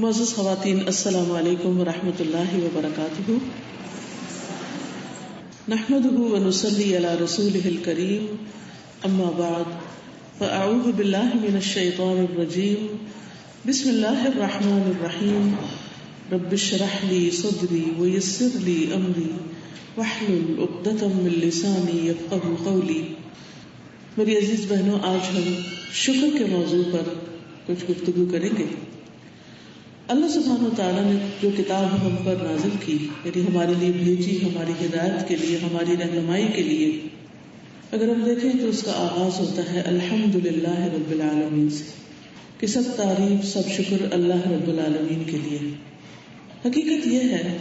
معزز خواتین، السلام علیکم ورحمۃ اللہ وبرکاتہ۔ نحمده ونصلی علی رسولہ الکریم، اما بعد فاعوذ باللہ من الشیطان الرجیم، بسم اللہ الرحمن الرحیم، رب اشرح لی صدری ویسر لی امری واحلل عقدۃ من لسانی یفقہوا قولی۔ میری عزیز بہنوں، آج ہم شکر کے موضوع پر کچھ گفتگو کریں گے۔ اللہ سبحانہ وتعالیٰ نے جو کتاب ہم پر نازل کی، یعنی ہمارے لیے بھیجی، ہماری ہدایت کے لیے، ہماری رہنمائی کے لیے، اگر ہم دیکھیں تو اس کا آغاز ہوتا ہے الحمدللہ رب العالمین سے، کہ سب تعریف، سب شکر اللہ رب العالمین کے لیے۔ حقیقت یہ ہے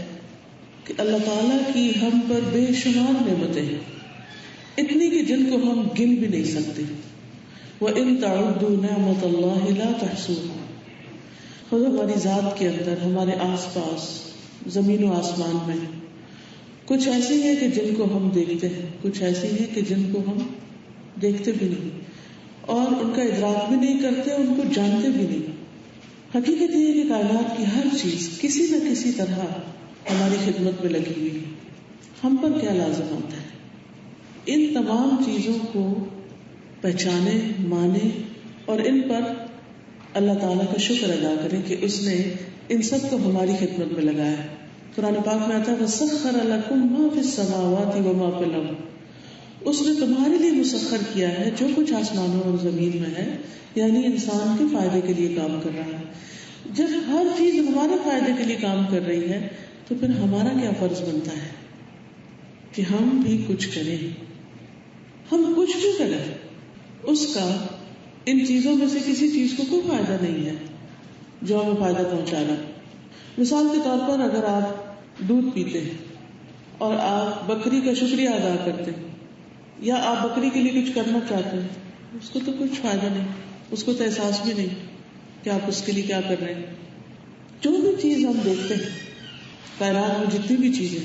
کہ اللہ تعالیٰ کی ہم پر بے شمار نعمتیں ہیں، اتنی کہ جن کو ہم گن بھی نہیں سکتے۔ وَإِن تَعُدُّوا نِعْمَتَ اللَّهِ لَا تُحْصُوهَا۔ خود ہماری ذات کے اندر، ہمارے آس پاس، زمین و آسمان میں کچھ ایسی ہیں کہ جن کو ہم دیکھتے ہیں، کچھ ایسی ہیں کہ جن کو ہم دیکھتے بھی نہیں اور ان کا ادراک بھی نہیں کرتے، ان کو جانتے بھی نہیں۔ حقیقت یہ ہے کہ کائنات کی ہر چیز کسی نہ کسی طرح ہماری خدمت میں لگی ہوئی ہے۔ ہم پر کیا لازم آتا ہے ان تمام چیزوں کو پہچانے، مانے اور ان پر اللہ تعالیٰ کا شکر ادا کریں کہ اس نے ان سب کو ہماری خدمت میں لگایا ہے۔ قرآن پاک میں آتا ہے وَسَخَّرَ لَكُم مَّا فِي السَّمَاوَاتِ وَمَا فِي الْأَرْضِ۔ اس نے تمہارے لیے مسخر کیا ہے جو کچھ آسمانوں اور زمین میں ہے، یعنی انسان کے فائدے کے لیے کام کر رہا ہے۔ جب ہر چیز ہمارے فائدے کے لیے کام کر رہی ہے تو پھر ہمارا کیا فرض بنتا ہے کہ ہم بھی کچھ کریں، ہم کچھ بھی کریں۔ اس کا ان چیزوں میں سے کسی چیز کو کوئی فائدہ نہیں ہے جو ہمیں فائدہ پہنچا رہا ہے۔ مثال کے طور پر اگر آپ دودھ پیتے ہیں اور آپ بکری کا شکریہ ادا کرتے ہیں یا آپ بکری کے لیے کچھ کرنا چاہتے ہیں، اس کو تو کچھ فائدہ نہیں، اس کو تو احساس بھی نہیں کہ آپ اس کے لیے کیا کر رہے ہیں۔ جو بھی چیز ہم دیکھتے ہیں کائنات میں، جتنی بھی چیزیں،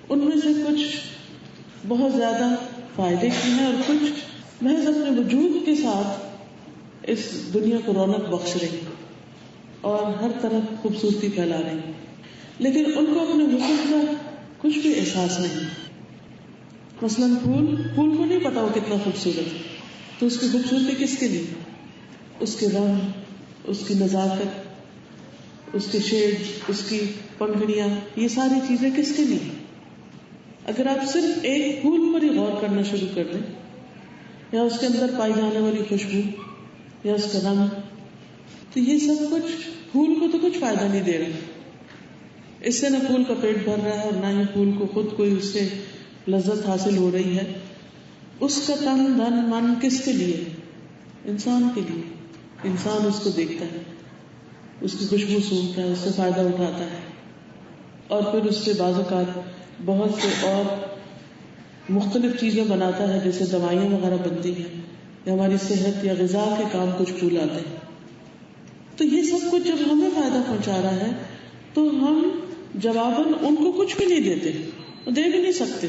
ان میں سے کچھ بہت زیادہ فائدے کی ہیں اور کچھ محض اپنے وجود کے ساتھ اس دنیا کو رونق بخش رہی اور ہر طرف خوبصورتی پھیلا رہی، لیکن ان کو اپنے وجود کا کچھ بھی احساس نہیں۔ مثلاً پھول کو نہیں پتا وہ کتنا خوبصورت ہے، تو اس کی خوبصورتی کس کے لیے؟ اس کے رنگ، اس کی نزاکت، اس کے شیڈ، اس کی پنکھڑیاں، یہ ساری چیزیں کس کے لیے؟ اگر آپ صرف ایک پھول پر ہی غور کرنا شروع کر دیں، یا اس کے اندر پائی جانے والی خوشبو یا اس کا رنگ، تو یہ سب کچھ پھول کو تو کچھ فائدہ نہیں دے رہا۔ اس سے نہ پھول کا پیٹ بھر رہا ہے اور نہ ہی پھول کو خود کوئی اس سے لذت حاصل ہو رہی ہے۔ اس کا تن، دھن، من کس کے لیے؟ انسان کے لیے۔ انسان اس کو دیکھتا ہے، اس کی خوشبو سونگتا ہے، اس سے فائدہ اٹھاتا ہے اور پھر اس سے بعض اوقات بہت سے اور مختلف چیزیں بناتا ہے، جیسے دوائیاں وغیرہ بنتی ہیں یا ہماری صحت یا غذا کے کام کچھ پھول آتے ہیں۔ تو یہ سب کچھ جب ہمیں فائدہ پہنچا رہا ہے تو ہم جواباً ان کو کچھ بھی نہیں دیتے، دے بھی نہیں سکتے۔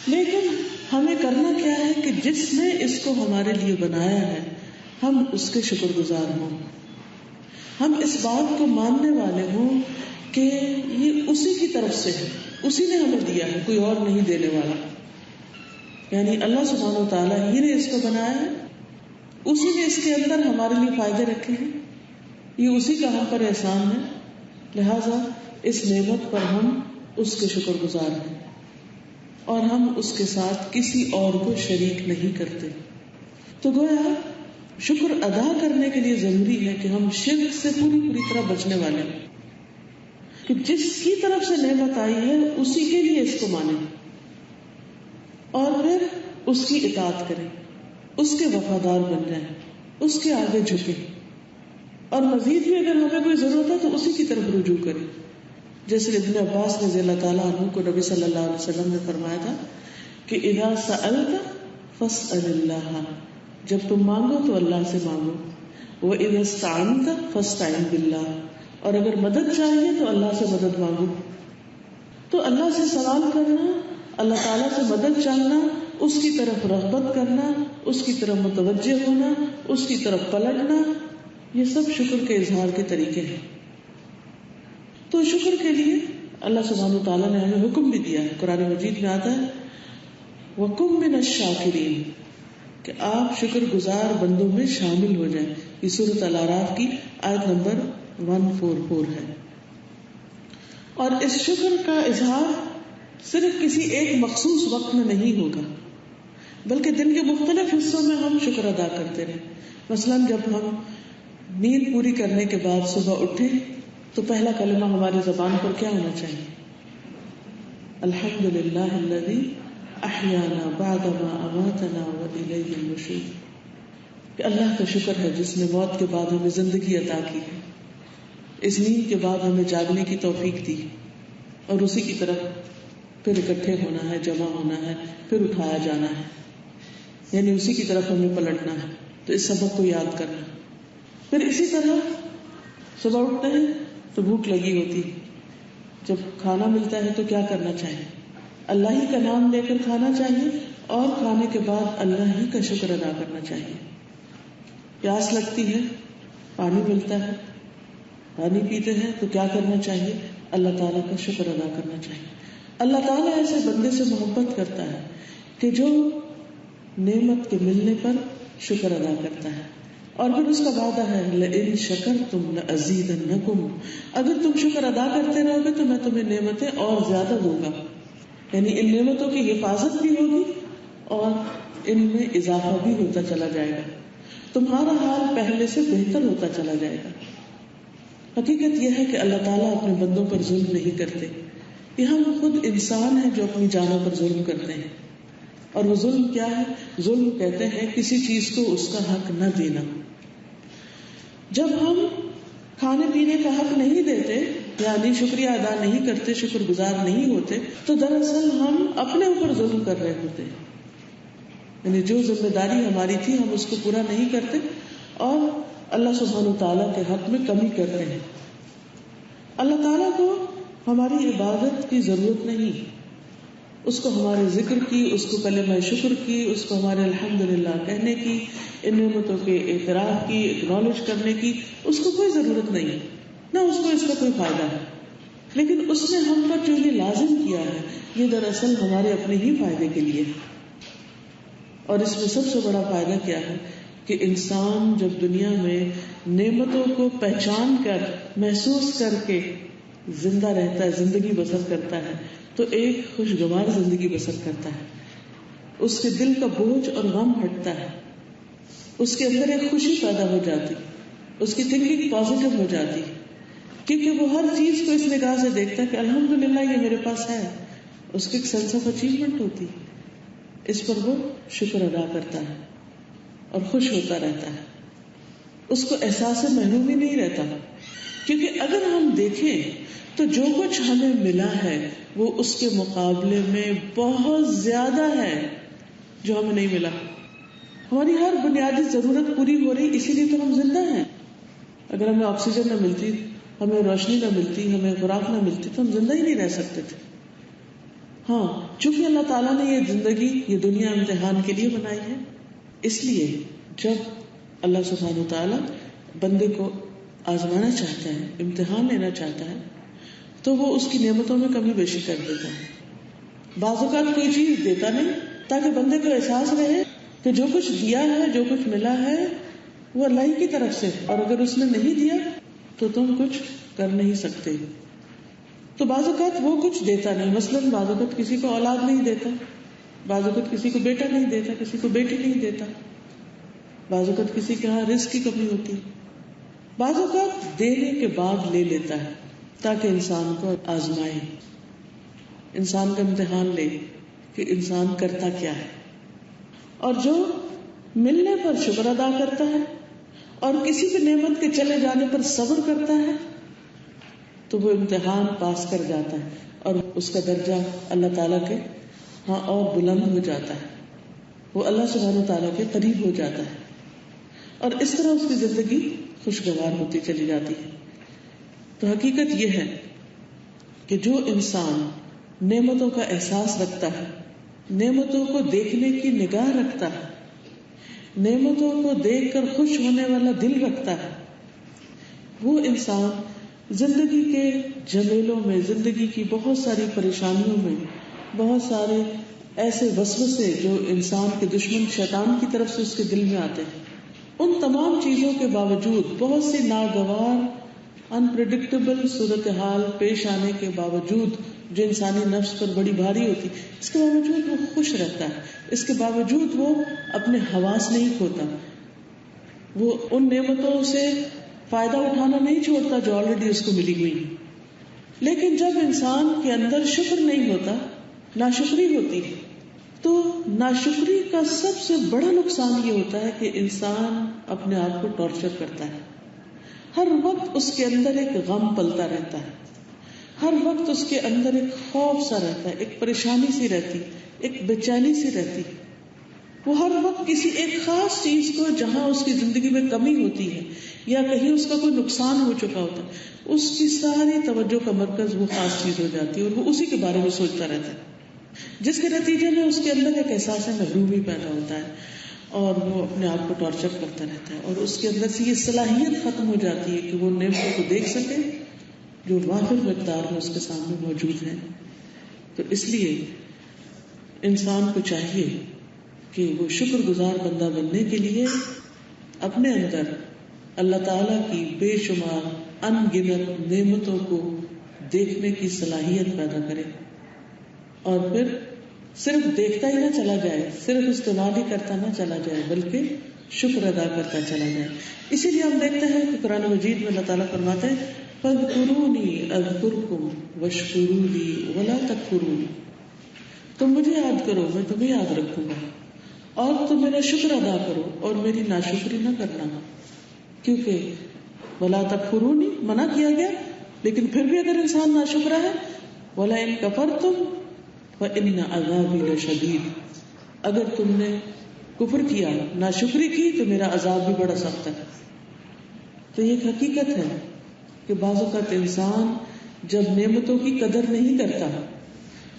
لیکن ہمیں کرنا کیا ہے کہ جس نے اس کو ہمارے لیے بنایا ہے ہم اس کے شکر گزار ہوں، ہم اس بات کو ماننے والے ہوں کہ یہ اسی کی طرف سے ہے، اسی نے ہمیں دیا ہے، کوئی اور نہیں دینے والا۔ یعنی اللہ سبحانہ وتعالیٰ ہی نے اس کو بنایا ہے، اسی نے اس کے اندر ہمارے لیے فائدے رکھے ہیں، یہ اسی کا ہم پر احسان ہے، لہذا اس نعمت پر ہم اس کے شکر گزار ہیں اور ہم اس کے ساتھ کسی اور کو شریک نہیں کرتے۔ تو گویا شکر ادا کرنے کے لیے ضروری ہے کہ ہم شرک سے پوری طرح بچنے والے ہیں، کہ جس کی طرف سے نعمت آئی ہے اسی کے لیے اس کو مانیں اور پھر اس کی اطاعت کریں، اس کے وفادار بن جائیں، اس کے آگے جھکیں، اور مزید بھی اگر ہمیں کوئی ضرورت ہے تو اسی کی طرف رجوع کریں۔ جیسے ابن عباس رضی اللہ تعالیٰ عنہ کو نبی صلی اللہ علیہ وسلم نے فرمایا تھا کہ اذا سألت فاسأل اللہ، جب تم مانگو تو اللہ سے مانگو، وَإِذَا اسْتَعَنْتَ فَاسْتَعِنْ بِاللَّهِ، اور اگر مدد چاہیے تو اللہ سے مدد مانگو۔ تو اللہ سے سوال کرنا، اللہ تعالیٰ سے مدد چاہنا، اس کی طرف رغبت کرنا، اس کی طرف متوجہ ہونا، اس کی طرف پلٹنا، یہ سب شکر کے اظہار کے طریقے ہیں. تو شکر کے لیے اللہ سبحانہ وتعالیٰ نے ہمیں حکم بھی دیا ہے. قرآن مجید میں آتا ہے وَكُن مِّنَ الشَّاكِرِينَ کہ آپ شکر گزار بندوں میں شامل ہو جائیں. یہ سورۃ الاعراف کی آیت نمبر 144 ہے. اور اس شکر کا اظہار صرف کسی ایک مخصوص وقت میں نہیں ہوگا بلکہ دن کے مختلف حصوں میں ہم شکر ادا کرتے رہیں. مثلاً جب ہم نیند پوری کرنے کے بعد صبح اٹھیں تو پہلا کلمہ ہماری زبان پر کیا ہونا چاہیے؟ الحمدللہ الذی احیانا بعدما اماتنا والیہ النشور. کہ اللہ کا شکر ہے جس نے موت کے بعد ہمیں زندگی عطا کی ہے, اس نیند کے بعد ہمیں جاگنے کی توفیق دی اور اسی کی طرف پھر اکٹھے ہونا ہے, جمع ہونا ہے, پھر اٹھایا جانا ہے, یعنی اسی کی طرف ہمیں پلٹنا ہے. تو اس سبق کو یاد کرنا. پھر اسی طرح صبح اٹھتے ہیں تو بھوک لگی ہوتی, جب کھانا ملتا ہے تو کیا کرنا چاہیے؟ اللہ ہی کا نام لے کر کھانا چاہیے اور کھانے کے بعد اللہ ہی کا شکر ادا کرنا چاہیے. پیاس لگتی ہے, پانی ملتا ہے, پانی پیتے ہیں تو کیا کرنا چاہیے؟ اللہ تعالیٰ کا شکر ادا کرنا چاہیے. اللہ تعالیٰ ایسے بندے سے محبت کرتا ہے کہ جو نعمت کے ملنے پر شکر ادا کرتا ہے. اور پھر اس کا وعدہ ہے لئن شکرتم لأزیدنکم, اگر تم شکر ادا کرتے رہو گے تو میں تمہیں نعمتیں اور زیادہ دوں گا. یعنی ان نعمتوں کی حفاظت بھی ہوگی اور ان میں اضافہ بھی ہوتا چلا جائے گا. تمہارا حال پہلے سے بہتر ہوتا چلا جائے گا. حقیقت یہ ہے کہ اللہ تعالیٰ اپنے بندوں پر ظلم نہیں کرتے. یہ ہم خود انسان ہیں جو اپنی جانوں پر ظلم کرتے ہیں. اور وہ ظلم کیا ہے؟ ظلم کہتے ہیں کسی چیز کو اس کا حق نہ دینا. جب ہم کھانے پینے کا حق نہیں دیتے یعنی شکریہ ادا نہیں کرتے, شکر گزار نہیں ہوتے, تو دراصل ہم اپنے اوپر ظلم کر رہے ہوتے ہیں. یعنی جو ذمہ داری ہماری تھی ہم اس کو پورا نہیں کرتے اور اللہ سبحانہ وتعالیٰ کے حق میں کمی کرتے ہیں. اللہ تعالیٰ کو ہماری عبادت کی ضرورت نہیں, اس کو ہمارے ذکر کی, اس کو کلمہ شکر کی, اس کو ہمارے الحمدللہ کہنے کی, ان نعمتوں کے اعتراف کی, اکنالج کرنے کی اس کو کوئی ضرورت نہیں, نہ اس کو اس کا کوئی فائدہ ہے. لیکن اس نے ہم پر جو یہ لازم کیا ہے یہ دراصل ہمارے اپنے ہی فائدے کے لیے ہے. اور اس میں سب سے بڑا فائدہ کیا ہے کہ انسان جب دنیا میں نعمتوں کو پہچان کر, محسوس کر کے زندہ رہتا ہے, زندگی بسر کرتا ہے, تو ایک خوشگوار زندگی بسر کرتا ہے. اس کے دل کا بوجھ اور غم ہٹتا ہے, اس کے اندر ایک خوشی پیدا ہو جاتی, اس کی تھنکنگ پازیٹیو ہو جاتی, کیونکہ وہ ہر چیز کو اس نگاہ سے دیکھتا ہے کہ الحمدللہ یہ میرے پاس ہے. اس کی ایک سینس آف اچیومنٹ ہوتی, اس پر وہ شکر ادا کرتا ہے اور خوش ہوتا رہتا ہے. اس کو احساس محرومی نہیں رہتا, کیونکہ اگر ہم دیکھیں تو جو کچھ ہمیں ملا ہے وہ اس کے مقابلے میں بہت زیادہ ہے جو ہمیں نہیں ملا. ہماری ہر بنیادی ضرورت پوری ہو رہی, اسی لیے تو ہم زندہ ہیں. اگر ہمیں آکسیجن نہ ملتی, ہمیں روشنی نہ ملتی, ہمیں خوراک نہ ملتی تو ہم زندہ ہی نہیں رہ سکتے تھے. ہاں, چونکہ اللہ تعالیٰ نے یہ زندگی, یہ دنیا امتحان کے لیے بنائی ہے, اس لیے جب اللہ سبحانہ وتعالیٰ بندے کو آزمانا چاہتا ہے, امتحان لینا چاہتا ہے, تو وہ اس کی نعمتوں میں کمی بیشی کر دیتا ہے. بعض اوقات کوئی چیز دیتا نہیں تاکہ بندے کو احساس رہے کہ جو کچھ دیا ہے, جو کچھ ملا ہے وہ اللہ ہی کی طرف سے, اور اگر اس نے نہیں دیا تو تم کچھ کر نہیں سکتے. تو بعض اوقات وہ کچھ دیتا نہیں, مثلاً بعض اوقات کسی کو اولاد نہیں دیتا, بعض اوقات کسی کو بیٹا نہیں دیتا, کسی کو بیٹی نہیں دیتا, بعض اوقات کسی کے یہاں رزق کی کمی ہوتی, بعض اوقات دینے کے بعد لے لیتا ہے تاکہ انسان کو آزمائے, انسان کا امتحان لے کہ انسان کرتا کیا ہے. اور جو ملنے پر شکر ادا کرتا ہے اور کسی بھی نعمت کے چلے جانے پر صبر کرتا ہے تو وہ امتحان پاس کر جاتا ہے اور اس کا درجہ اللہ تعالیٰ کے ہاں اور بلند ہو جاتا ہے, وہ اللہ سبحانہ تعالیٰ کے قریب ہو جاتا ہے, اور اس طرح اس کی زندگی خوشگوار ہوتی چلی جاتی ہے. تو حقیقت یہ ہے کہ جو انسان نعمتوں کا احساس رکھتا ہے, نعمتوں کو دیکھنے کی نگاہ رکھتا ہے, نعمتوں کو دیکھ کر خوش ہونے والا دل رکھتا ہے, وہ انسان زندگی کے جھمیلوں میں، زندگی کی بہت ساری پریشانیوں میں، بہت سارے ایسے وسوسے جو انسان کے دشمن شیطان کی طرف سے اس کے دل میں آتے ہیں، ان تمام چیزوں کے باوجود، بہت سی ناگوار انپریڈکٹیبل صورتحال پیش آنے کے باوجود، جو انسانی نفس پر بڑی بھاری ہوتی، اس کے باوجود وہ خوش رہتا ہے، اس کے باوجود وہ اپنے حواس نہیں کھوتا، وہ ان نعمتوں سے فائدہ اٹھانا نہیں چھوڑتا جو آلریڈی اس کو ملی ہوئی. لیکن جب انسان کے اندر شکر نہیں ہوتا، ناشکری ہوتی ہے، تو ناشکری کا سب سے بڑا نقصان یہ ہوتا ہے کہ انسان اپنے آپ کو ٹارچر کرتا ہے. ہر وقت اس کے اندر ایک غم پلتا رہتا ہے، ہر وقت اس کے اندر ایک خوف سا رہتا ہے، ایک پریشانی سی رہتی، ایک بے چینی سی رہتی. وہ ہر وقت کسی ایک خاص چیز کو، جہاں اس کی زندگی میں کمی ہوتی ہے یا کہیں اس کا کوئی نقصان ہو چکا ہوتا ہے، اس کی ساری توجہ کا مرکز وہ خاص چیز ہو جاتی ہے اور وہ اسی کے بارے میں سوچتا رہتا ہے، جس کے نتیجے میں اس کے اندر ایک احساس محرومی پیدا ہوتا ہے اور وہ اپنے آپ کو ٹارچر کرتا رہتا ہے، اور اس کے اندر سے یہ صلاحیت ختم ہو جاتی ہے کہ وہ نعمتوں کو دیکھ سکے جو وافر مقدار میں اس کے سامنے موجود ہیں. تو اس لیے انسان کو چاہیے کہ وہ شکر گزار بندہ بننے کے لیے اپنے اندر اللہ تعالیٰ کی بے شمار ان گنت نعمتوں کو دیکھنے کی صلاحیت پیدا کرے، اور پھر صرف دیکھتا ہی نہ چلا جائے، صرف استعمال ہی کرتا نہ چلا جائے، بلکہ شکر ادا کرتا چلا جائے. اسی لیے ہم دیکھتے ہیں کہ قرآن مجید میں اللہ تعالیٰ فرماتے ہیں فَاذْكُرُونِي أَذْكُرْكُمْ وَاشْكُرُوا لِي وَلَا تَكْفُرُونِ. تم مجھے یاد کرو، میں تمہیں یاد رکھوں گا، اور تم میرا شکر ادا کرو اور میری ناشکری نہ کرنا. کیونکہ وَلَا تَكْفُرُونِ منع کیا گیا، لیکن پھر بھی اگر انسان ناشکرا ہے وَلَئِن كَفَرْتُمْ فَإِنَّ عَذَابِي لَشَدِيدٌ، اگر تم نے کفر کیا، ناشکری کی، تو میرا عذاب بھی بڑا سخت ہے. تو یہ ایک حقیقت ہے کہ بعض اوقات انسان جب نعمتوں کی قدر نہیں کرتا،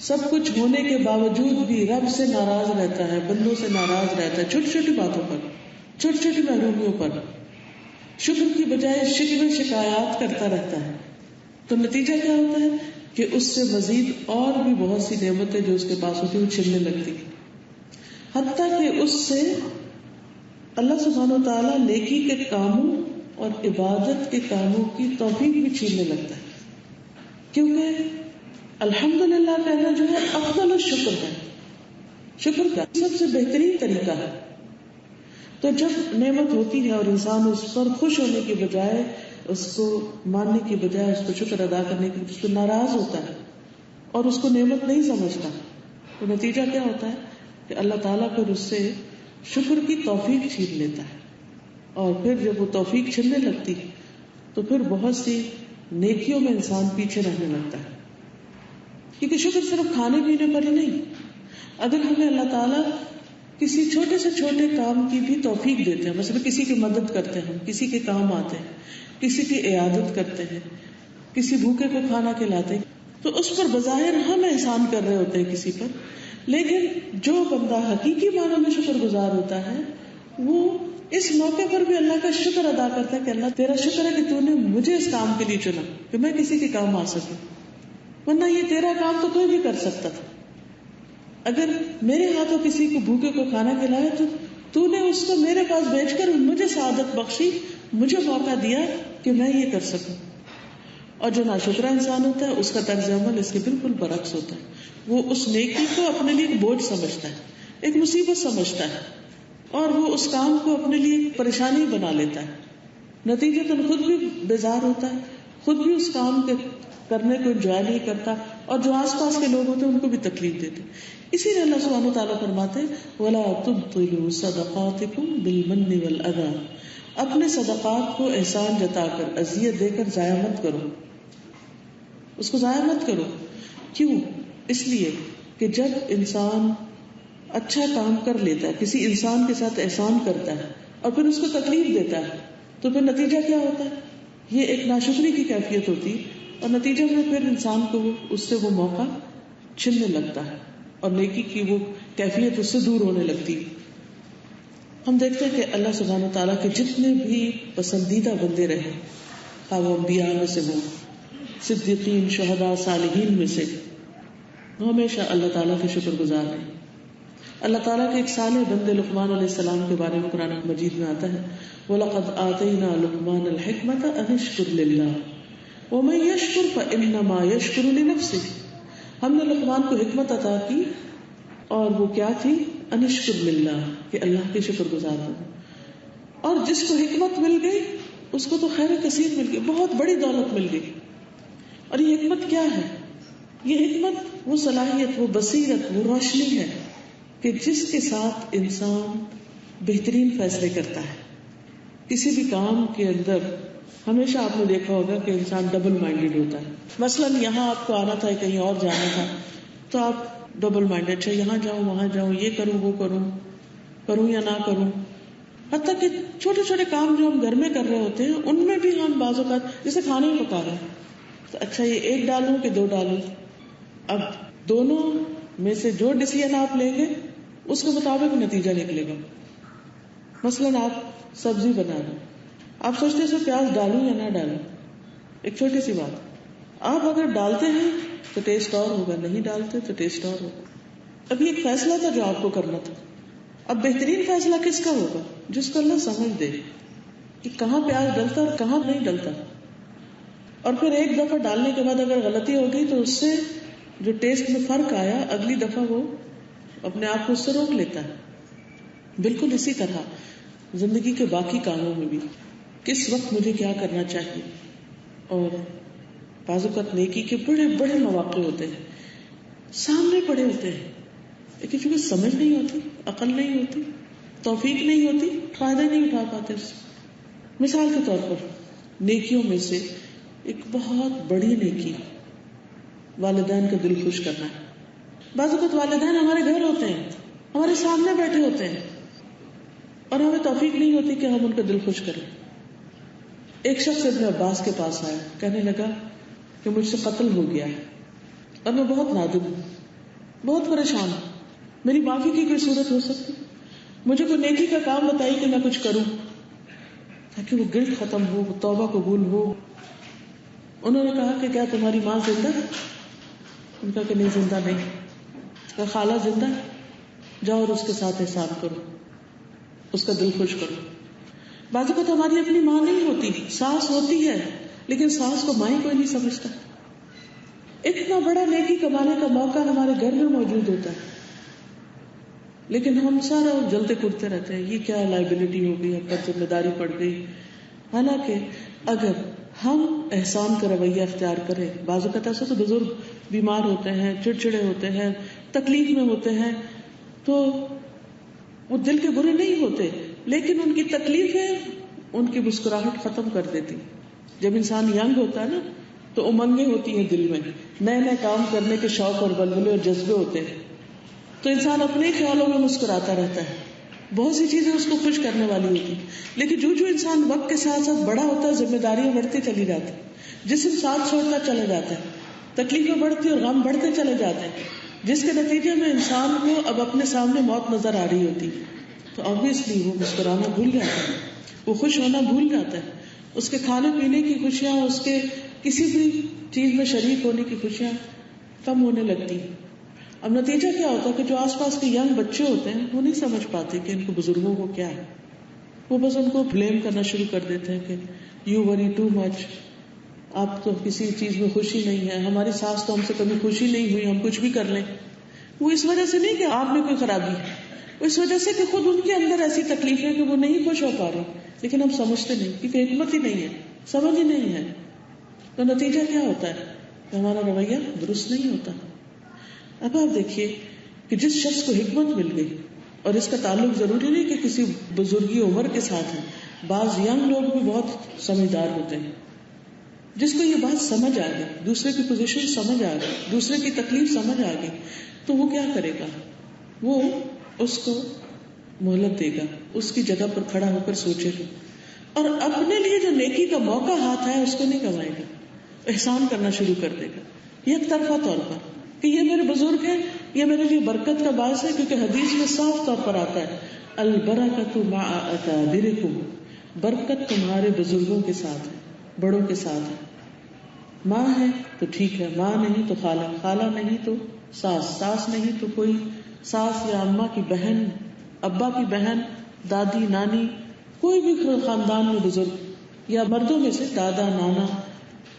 سب کچھ ہونے کے باوجود بھی رب سے ناراض رہتا ہے، بندوں سے ناراض رہتا ہے، چھوٹی چھوٹی باتوں پر، چھوٹی چھوٹی محرومیوں پر، شکر کی بجائے شکوے شکایات کرتا رہتا ہے، تو نتیجہ کیا ہوتا ہے کہ اس سے مزید اور بھی بہت سی نعمتیں جو اس کے پاس ہوتی ہیں وہ چھننے لگتی، حتیٰ کہ اس سے اللہ سبحانہ و تعالیٰ نیکی کے کاموں اور عبادت کے کاموں کی توفیق بھی چھیننے لگتا ہے. کیونکہ الحمدللہ کہنا جو ہے افضل الشکر ہے، شکر کا سب سے بہترین طریقہ ہے. تو جب نعمت ہوتی ہے اور انسان اس پر خوش ہونے کی بجائے، اس کو ماننے کی بجائے، اس کو شکر ادا کرنے کی اس کو ناراض ہوتا ہے اور اس کو نعمت نہیں سمجھتا، تو نتیجہ کیا ہوتا ہے کہ اللہ تعالیٰ پھر اس سے شکر کی توفیق چھین لیتا ہے. اور پھر جب وہ توفیق چھننے لگتی تو پھر بہت سی نیکیوں میں انسان پیچھے رہنے لگتا ہے. کیونکہ شکر صرف کھانے پینے پر ہی نہیں، اگر ہمیں اللہ تعالیٰ کسی چھوٹے سے چھوٹے کام کی بھی توفیق دیتے ہیں، مثلا کسی کی مدد کرتے ہیں، کسی کے کام آتے ہیں، کسی کی عیادت کرتے ہیں، کسی بھوکے کو کھانا کھلاتے ہیں، تو اس پر بظاہر ہم احسان کر رہے ہوتے ہیں کسی پر. لیکن جو بندہ حقیقی معنوں میں شکر گزار ہوتا ہے، وہ اس موقع پر بھی اللہ کا شکر ادا کرتا ہے کہ اللہ تیرا شکر ہے کہ تو نے مجھے اس کام کے لیے چنا کہ میں کسی کے کام آ سکوں، ورنہ یہ تیرا کام تو کوئی بھی کر سکتا تھا. اگر میرے ہاتھوں کسی کو بھوکے کو کھانا کھلایا تو نے اس کو میرے پاس بھیج کر مجھے سعادت بخشی، مجھے موقع دیا کہ میں یہ کر سکوں. اور جو ناشکرا انسان ہوتا ہے اس کا طرز عمل اس کے بالکل برعکس ہوتا ہے. وہ اس نیکی کو اپنے لیے ایک بوجھ سمجھتا ہے، ایک مصیبت سمجھتا ہے، اور وہ اس کام کو اپنے لیے پریشانی بنا لیتا ہے. نتیجتاً خود بھی بیزار ہوتا ہے، خود بھی اس کام کے کرنے کو انجوائے نہیں کرتا، اور جو آس پاس کے لوگ ہوتے ہیں ان کو بھی تکلیف دیتے. اسی لیے اللہ سبحانہ وتعالیٰ فرماتے ہیں وَلَا تُبْطِلُوا صَدَقَاتِكُمْ بِالْمَنِّ وَالْأَذَىٰ، اپنے صدقات کو احسان جتا کر، اذیت دے کر ضائع مت کرو، اس کو ضائع مت کرو. کیوں؟ اس لیے کہ جب انسان اچھا کام کر لیتا ہے، کسی انسان کے ساتھ احسان کرتا ہے اور پھر اس کو تکلیف دیتا ہے، تو پھر نتیجہ کیا ہوتا ہے؟ یہ ایک ناشکری کی کیفیت ہوتی ہے، اور نتیجہ میں پھر انسان کو اس سے وہ موقع چھننے لگتا ہے اور نیکی کی وہ کیفیت اس سے دور ہونے لگتی. ہم دیکھتے ہیں کہ اللہ سبحانہ تعالیٰ کے جتنے بھی پسندیدہ بندے رہے، خواہ وہ انبیاء میں سے ہوں، صدیقین، شہداء، صالحین میں سے، ہمیشہ اللہ تعالیٰ کے شکر گزار رہے. اللہ تعالیٰ کے ایک صالح بندے لقمان علیہ السلام کے بارے میں قرآن مجید میں آتا ہے وَلَقَدْ آتَيْنَا لُقْمَانَ الْحِكْمَةَ أَنِ اشْكُرْ لِلَّهِ وَمَن يَشْكُرْ فَإِنَّمَا يَشْكُرُ لِنَفْسِهِ. ہم نے لقمان کو حکمت عطا کی، اور وہ کیا تھی؟ أَنِ اشْكُرْ لِلَّهِ، کہ اللہ کے شکر گزار ہو. اور جس کو حکمت مل گئی اس کو تو خیر کثیر مل گئی، بہت بڑی دولت مل گئی. اور یہ حکمت کیا ہے؟ یہ حکمت وہ صلاحیت، وہ بصیرت، وہ روشنی ہے کہ جس کے ساتھ انسان بہترین فیصلے کرتا ہے. کسی بھی کام کے اندر ہمیشہ آپ نے دیکھا ہوگا کہ انسان ڈبل مائنڈیڈ ہوتا ہے. مثلاً یہاں آپ کو آنا تھا، کہیں اور جانا تھا، تو آپ ڈبل مائنڈیڈ، اچھا یہاں جاؤں وہاں جاؤں، یہ کروں وہ کروں، کروں یا نہ کروں. حتیٰ کہ چھوٹے چھوٹے کام جو ہم گھر میں کر رہے ہوتے ہیں ان میں بھی ہم بعض اوقات، جیسے کھانے میں پکا رہے ہیں تو اچھا یہ ایک ڈالوں کہ دو ڈالوں. اب دونوں میں سے جو ڈیسیژن آپ لیں گے اس کے مطابق نتیجہ نکلے گا. مثلاً آپ سبزی بنا رہے، آپ سوچتے ہیں اس میں پیاز ڈالوں یا نہ ڈالوں. ایک چھوٹی سی بات، آپ اگر ڈالتے ہیں تو ٹیسٹ اور ہوگا، نہیں ڈالتے تو ٹیسٹ اور ہوگا. ابھی ایک فیصلہ تھا جو آپ کو کرنا تھا. اب بہترین فیصلہ کس کا ہوگا؟ جس کو اللہ سمجھ دے کہ کہاں پیاز ڈلتا اور کہاں نہیں ڈلتا. اور پھر ایک دفعہ ڈالنے کے بعد اگر غلطی ہو گئی تو اس سے جو ٹیسٹ میں فرق آیا اگلی دفعہ وہ اپنے آپ کو اس سے روک لیتا ہے. بالکل اسی طرح زندگی کے باقی کاموں میں بھی کس وقت مجھے کیا کرنا چاہیے. اور بعض اوقات نیکی کے بڑے بڑے مواقع ہوتے ہیں، سامنے پڑے ہوتے ہیں، لیکن چونکہ سمجھ نہیں ہوتی، عقل نہیں ہوتی، توفیق نہیں ہوتی، فائدہ نہیں اٹھا پاتے اس سے. مثال کے طور پر نیکیوں میں سے ایک بہت بڑی نیکی والدین کا دل خوش کرنا ہے. بعض اوقات والدین ہمارے گھر ہوتے ہیں، ہمارے سامنے بیٹھے ہوتے ہیں، اور ہمیں توفیق نہیں ہوتی کہ ہم ان کا دل خوش کریں. ایک شخص ابن عباس کے پاس آیا، کہنے لگا کہ مجھ سے قتل ہو گیا ہے اور میں بہت نادم ہوں، بہت پریشان ہوں، میری معافی کی کوئی صورت ہو سکتی؟ مجھے کوئی نیکی کا کام بتائی کہ میں کچھ کروں تاکہ وہ گلٹ ختم ہو، وہ توبہ قبول ہو. انہوں نے کہا کہ کیا تمہاری ماں زندہ ہے؟ ان کا کہ نہیں زندہ نہیں. کہا خالہ زندہ ہے؟ جاؤ اور اس کے ساتھ احسان کرو، اس کا دل خوش کرو. بعض اوقات ہماری اپنی ماں نہیں ہوتی، ساس ہوتی ہے، لیکن ساس کو ماں ہی کوئی نہیں سمجھتا. اتنا بڑا نیکی کمانے کا موقع ہمارے گھر میں موجود ہوتا ہے، لیکن ہم سارا جلتے کودتے رہتے ہیں، یہ کیا لائبلٹی ہو گئی، ہم پر ذمہ داری پڑ گئی. حالانکہ اگر ہم احسان کا رویہ اختیار کریں، بعض اوقات ایسا تو بزرگ بیمار ہوتے ہیں، چڑچڑے ہوتے ہیں، تکلیف میں ہوتے ہیں، تو وہ دل کے برے نہیں ہوتے، لیکن ان کی تکلیفیں ان کی مسکراہٹ ختم کر دیتی. جب انسان ینگ ہوتا ہے نا تو امنگیں ہوتی ہیں دل میں، نئے نئے کام کرنے کے شوق اور بلبلے اور جذبے ہوتے ہیں، تو انسان اپنے ہی خیالوں میں مسکراتا رہتا ہے، بہت سی چیزیں اس کو خوش کرنے والی ہوتی. لیکن جو انسان وقت کے ساتھ ساتھ بڑا ہوتا ہے، ذمہ داریاں بڑھتی چلی جاتی، جسم ساتھ چھوڑتا چلا جاتا ہے، تکلیفیں بڑھتی اور غم بڑھتے چلے جاتے ہیں، جس کے نتیجے میں انسان کو اب اپنے سامنے موت نظر آ رہی ہوتی، تو obviously وہ مسکرانا بھول جاتا ہے، وہ خوش ہونا بھول جاتا ہے. اس کے کھانے پینے کی خوشیاں، اس کے کسی بھی چیز میں شریک ہونے کی خوشیاں کم ہونے لگتی. اب نتیجہ کیا ہوتا ہے کہ جو آس پاس کے ینگ بچے ہوتے ہیں وہ نہیں سمجھ پاتے کہ ان کو بزرگوں کو کیا ہے، وہ بس ان کو بلیم کرنا شروع کر دیتے ہیں کہ یو وری ٹو مچ، آپ تو کسی چیز میں خوشی نہیں ہے، ہماری ساس تو ہم سے کبھی خوشی نہیں ہوئی، ہم کچھ بھی کر لیں. وہ اس وجہ سے نہیں کہ آپ میں کوئی خرابی ہے، اس وجہ سے کہ خود ان کے اندر ایسی تکلیف ہے کہ وہ نہیں خوش ہو پا رہے، لیکن ہم سمجھتے نہیں کیونکہ حکمت ہی نہیں ہے، سمجھ ہی نہیں ہے. تو نتیجہ کیا ہوتا ہے کہ ہمارا رویہ درست نہیں ہوتا. اب آپ دیکھیے کہ جس شخص کو حکمت مل گئی، اور اس کا تعلق ضروری نہیں کہ کسی بزرگی عمر کے ساتھ ہے، بعض ینگ لوگ بھی بہت سمجھدار ہوتے ہیں، جس کو یہ بات سمجھ آ گئی، دوسرے کی پوزیشن سمجھ آ گئی، دوسرے کی تکلیف سمجھ آ گئی، تو وہ کیا کرے گا؟ وہ اس کو مہلت دے گا، اس کی جگہ پر کھڑا ہو کر سوچے گا، اور اپنے لیے جو نیکی کا موقع ہاتھ ہے اس کو نہیں گنوائے گا، احسان کرنا شروع کر دے گا یک طرفہ طور پر کہ یہ میرے بزرگ ہیں، یہ میرے لیے برکت کا باعث ہے. کیونکہ حدیث میں صاف طور پر آتا ہے البرکۃ مع اکابرکم، برکت تمہارے بزرگوں کے ساتھ ہے، بڑوں کے ساتھ ہے. ماں ہے تو ٹھیک ہے، ماں نہیں تو خالہ، خالہ نہیں تو ساس، ساس نہیں تو کوئی ساس یا اماں کی بہن، ابا کی بہن، دادی، نانی، کوئی بھی خاندان میں بزرگ، یا مردوں میں سے دادا، نانا،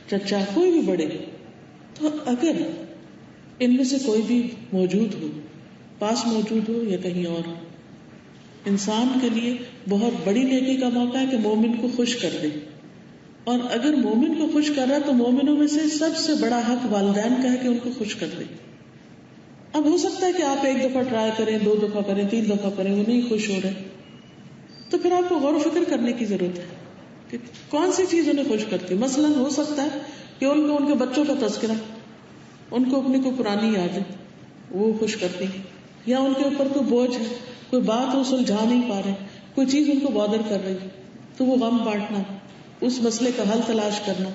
چچا، کوئی بھی بڑے. تو اگر ان میں سے کوئی بھی موجود ہو، پاس موجود ہو یا کہیں اور، انسان کے لیے بہت بڑی نیکی کا موقع ہے کہ مومن کو خوش کر دے. اور اگر مومن کو خوش کر رہا ہے تو مومنوں میں سے سب سے بڑا حق والدین کا ہے کہ ان کو خوش کر دے. اب ہو سکتا ہے کہ آپ ایک دفعہ ٹرائی کریں، 2 دفعہ کریں، 3 دفعہ کریں، وہ نہیں خوش ہو رہے، تو پھر آپ کو غور و فکر کرنے کی ضرورت ہے کہ کون سی چیز انہیں خوش کرتی. مثلا ہو سکتا ہے کہ ان کو ان کے بچوں کا تذکرہ، ان کو اپنی کوئی پرانی یادیں وہ خوش کرتی، یا ان کے اوپر کوئی بوجھ ہے، کوئی بات وہ سلجھا نہیں پا رہے، کوئی چیز ان کو بادر کر رہی تو وہ غم بانٹنا، اس مسئلے کا حل تلاش کرنا.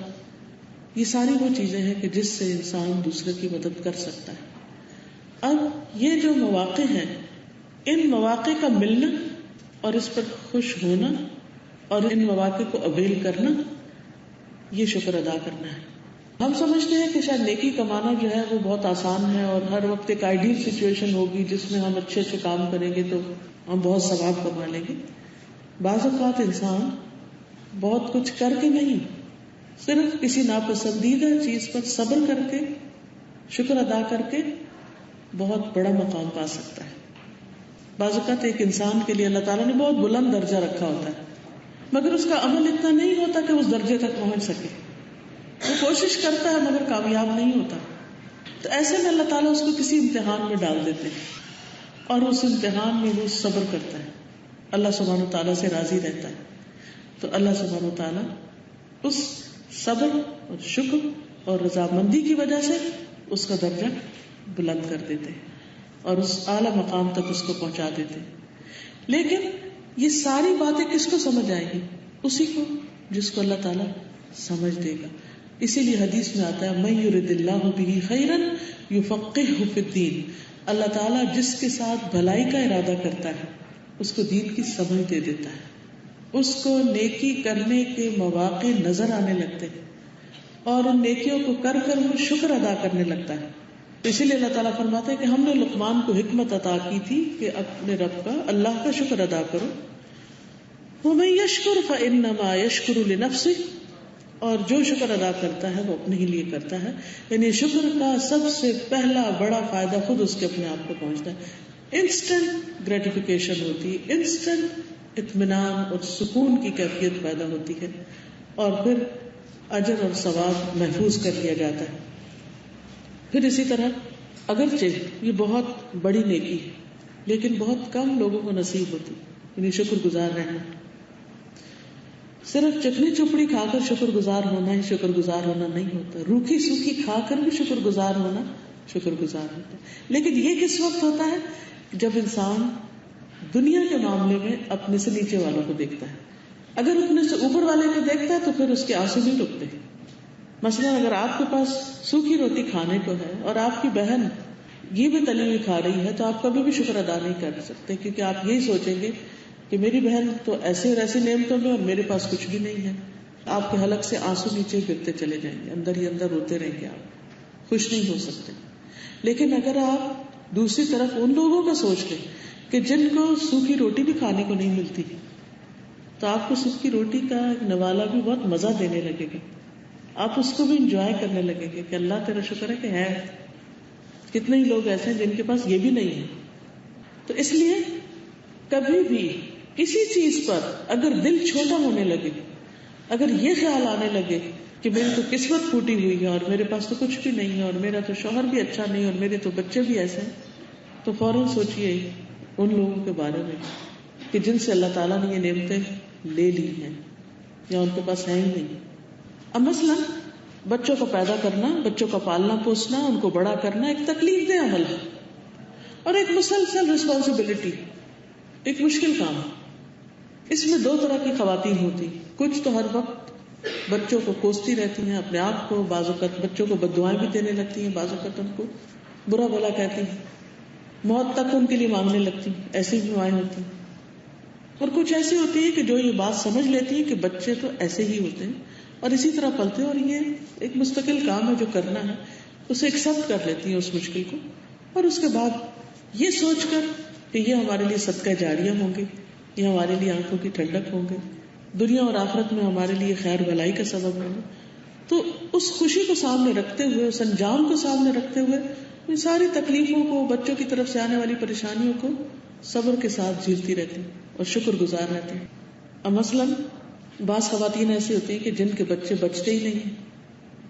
یہ ساری وہ چیزیں ہیں کہ جس سے انسان دوسرے کی مدد کر سکتا ہے. اب یہ جو مواقع ہیں، ان مواقع کا ملنا اور اس پر خوش ہونا اور ان مواقع کو اویل کرنا، یہ شکر ادا کرنا ہے. ہم سمجھتے ہیں کہ شاید نیکی کمانا جو ہے وہ بہت آسان ہے اور ہر وقت ایک آئیڈیل سچویشن ہوگی جس میں ہم اچھے اچھے کام کریں گے تو ہم بہت ثواب کما لیں گے. بعض اوقات انسان بہت کچھ کر کے نہیں، صرف کسی ناپسندیدہ چیز پر صبر کر کے، شکر ادا کر کے بہت بڑا مقام پا سکتا ہے. بعض اوقات ایک انسان کے لیے اللہ تعالیٰ نے بہت بلند درجہ رکھا ہوتا ہے مگر اس کا عمل اتنا نہیں ہوتا کہ اس درجے تک پہنچ سکے. وہ کوشش کرتا ہے مگر کامیاب نہیں ہوتا. تو ایسے میں اللہ تعالیٰ اس کو کسی امتحان میں ڈال دیتے ہیں اور اس امتحان میں وہ صبر کرتا ہے، اللہ سبحانہ و تعالیٰ سے راضی رہتا ہے. تو اللہ سبحانہ و تعالیٰ اس صبر اور شکر اور رضامندی کی وجہ سے اس کا درجہ بلند کر دیتے اور اس اعلی مقام تک اس کو پہنچا دیتے. لیکن یہ ساری باتیں کس کو سمجھ آئیں گی؟ اسی کو جس کو اللہ تعالیٰ سمجھ دے گا. اسی لیے حدیث میں آتا ہے من یرد اللہ بہ خیرا یفقہہ فی الدین، اللہ تعالیٰ جس کے ساتھ بھلائی کا ارادہ کرتا ہے اس کو دین کی سمجھ دے دیتا ہے، اس کو نیکی کرنے کے مواقع نظر آنے لگتے ہیں اور ان نیکیوں کو کر کر وہ شکر ادا کرنے لگتا ہے. اسی لیے اللہ تعالیٰ فرماتا ہے کہ ہم نے لقمان کو حکمت عطا کی تھی کہ اپنے رب کا، اللہ کا شکر ادا کرو. وَمَن يَشْكُرْ فَإِنَّمَا يَشْكُرُ لِنَفْسِهِ، اور جو شکر ادا کرتا ہے وہ اپنے ہی لیے کرتا ہے. یعنی شکر کا سب سے پہلا بڑا فائدہ خود اس کے اپنے آپ کو پہنچتا ہے. انسٹنٹ گریٹیفیکیشن ہوتی ہے، انسٹنٹ اطمینان اور سکون کی کیفیت پیدا ہوتی ہے اور پھر اجر اور ثواب محفوظ کر لیا جاتا ہے. پھر اسی طرح اگرچہ یہ بہت بڑی نیکی ہے لیکن بہت کم لوگوں کو نصیب ہوتی، یعنی شکر گزار رہنا. صرف چکنی چپڑی کھا کر شکر گزار ہونا ہی شکر گزار ہونا نہیں ہوتا، روکھی سوکھی کھا کر بھی شکر گزار ہونا شکر گزار ہوتا ہے. لیکن یہ کس وقت ہوتا ہے؟ جب انسان دنیا کے معاملے میں اپنے سے نیچے والوں کو دیکھتا ہے. اگر اپنے سے اوپر والے کو دیکھتا ہے تو پھر اس کے آنسو نہیں رکتے. مثلا اگر آپ کے پاس سوکھی روٹی کھانے کو ہے اور آپ کی بہن یہ بھی تلی ہوئی کھا رہی ہے تو آپ کبھی بھی شکر ادا نہیں کر سکتے، کیونکہ آپ یہی سوچیں گے کہ میری بہن تو ایسے اور ایسی نعمتوں میں اور میرے پاس کچھ بھی نہیں ہے. آپ کے حلق سے آنسو نیچے گرتے چلے جائیں گے، اندر ہی اندر روتے رہیں گے، آپ خوش نہیں ہو سکتے. لیکن اگر آپ دوسری طرف ان لوگوں کا سوچ لیں کہ جن کو سوکھی روٹی بھی کھانے کو نہیں ملتی، تو آپ کو سوکھی روٹی کا نوالا بھی بہت مزہ دینے لگے گا، آپ اس کو بھی انجوائے کرنے لگیں گے کہ اللہ تیرا شکر ہے کہ ہے. کتنے ہی لوگ ایسے ہیں جن کے پاس یہ بھی نہیں ہے. تو اس لیے کبھی بھی کسی چیز پر اگر دل چھوٹا ہونے لگے، اگر یہ خیال آنے لگے کہ میری تو قسمت پھوٹی ہوئی ہے اور میرے پاس تو کچھ بھی نہیں ہے اور میرا تو شوہر بھی اچھا نہیں اور میرے تو بچے بھی ایسے ہیں، تو فوراً سوچئے ان لوگوں کے بارے میں کہ جن سے اللہ تعالیٰ نے یہ نعمتیں لے لی ہیں یا ان کے پاس ہیں ہی نہیں. اب مثلا بچوں کو پیدا کرنا، بچوں کا پالنا پوسنا، ان کو بڑا کرنا ایک تکلیف دہ عمل ہے اور ایک مسلسل رسپانسبلٹی، ایک مشکل کام. اس میں 2 طرح کی خواتین ہوتی، کچھ تو ہر وقت بچوں کو کوستی رہتی ہیں اپنے آپ کو، بعض اوقات بچوں کو بددعائیں بھی دینے لگتی ہیں، بعض اوقات ان کو برا بھلا کہتی ہیں، موت تک ان کے لیے مانگنے لگتی ہیں، ایسی بھی مائیں ہوتی ہیں. اور کچھ ایسی ہوتی ہے کہ جو یہ بات سمجھ لیتی ہے کہ بچے تو ایسے ہی ہوتے ہیں اور اسی طرح پلتے ہیں، اور یہ ایک مستقل کام ہے جو کرنا ہے، اسے ایکسپٹ کر لیتی ہیں اس مشکل کو، اور اس کے بعد یہ سوچ کر کہ یہ ہمارے لیے صدقہ جاریہ ہوں گے، یہ ہمارے لیے آنکھوں کی ٹھنڈک ہوں گے، دنیا اور آخرت میں ہمارے لیے خیر بھلائی کا سبب ہوں گے، تو اس خوشی کو سامنے رکھتے ہوئے، اس انجام کو سامنے رکھتے ہوئے، ان ساری تکلیفوں کو، بچوں کی طرف سے آنے والی پریشانیوں کو صبر کے ساتھ جھیلتی رہتی اور شکر گزار رہتی. اب مثلاً بعض خواتین ایسی ہوتی ہیں کہ جن کے بچے بچتے ہی نہیں،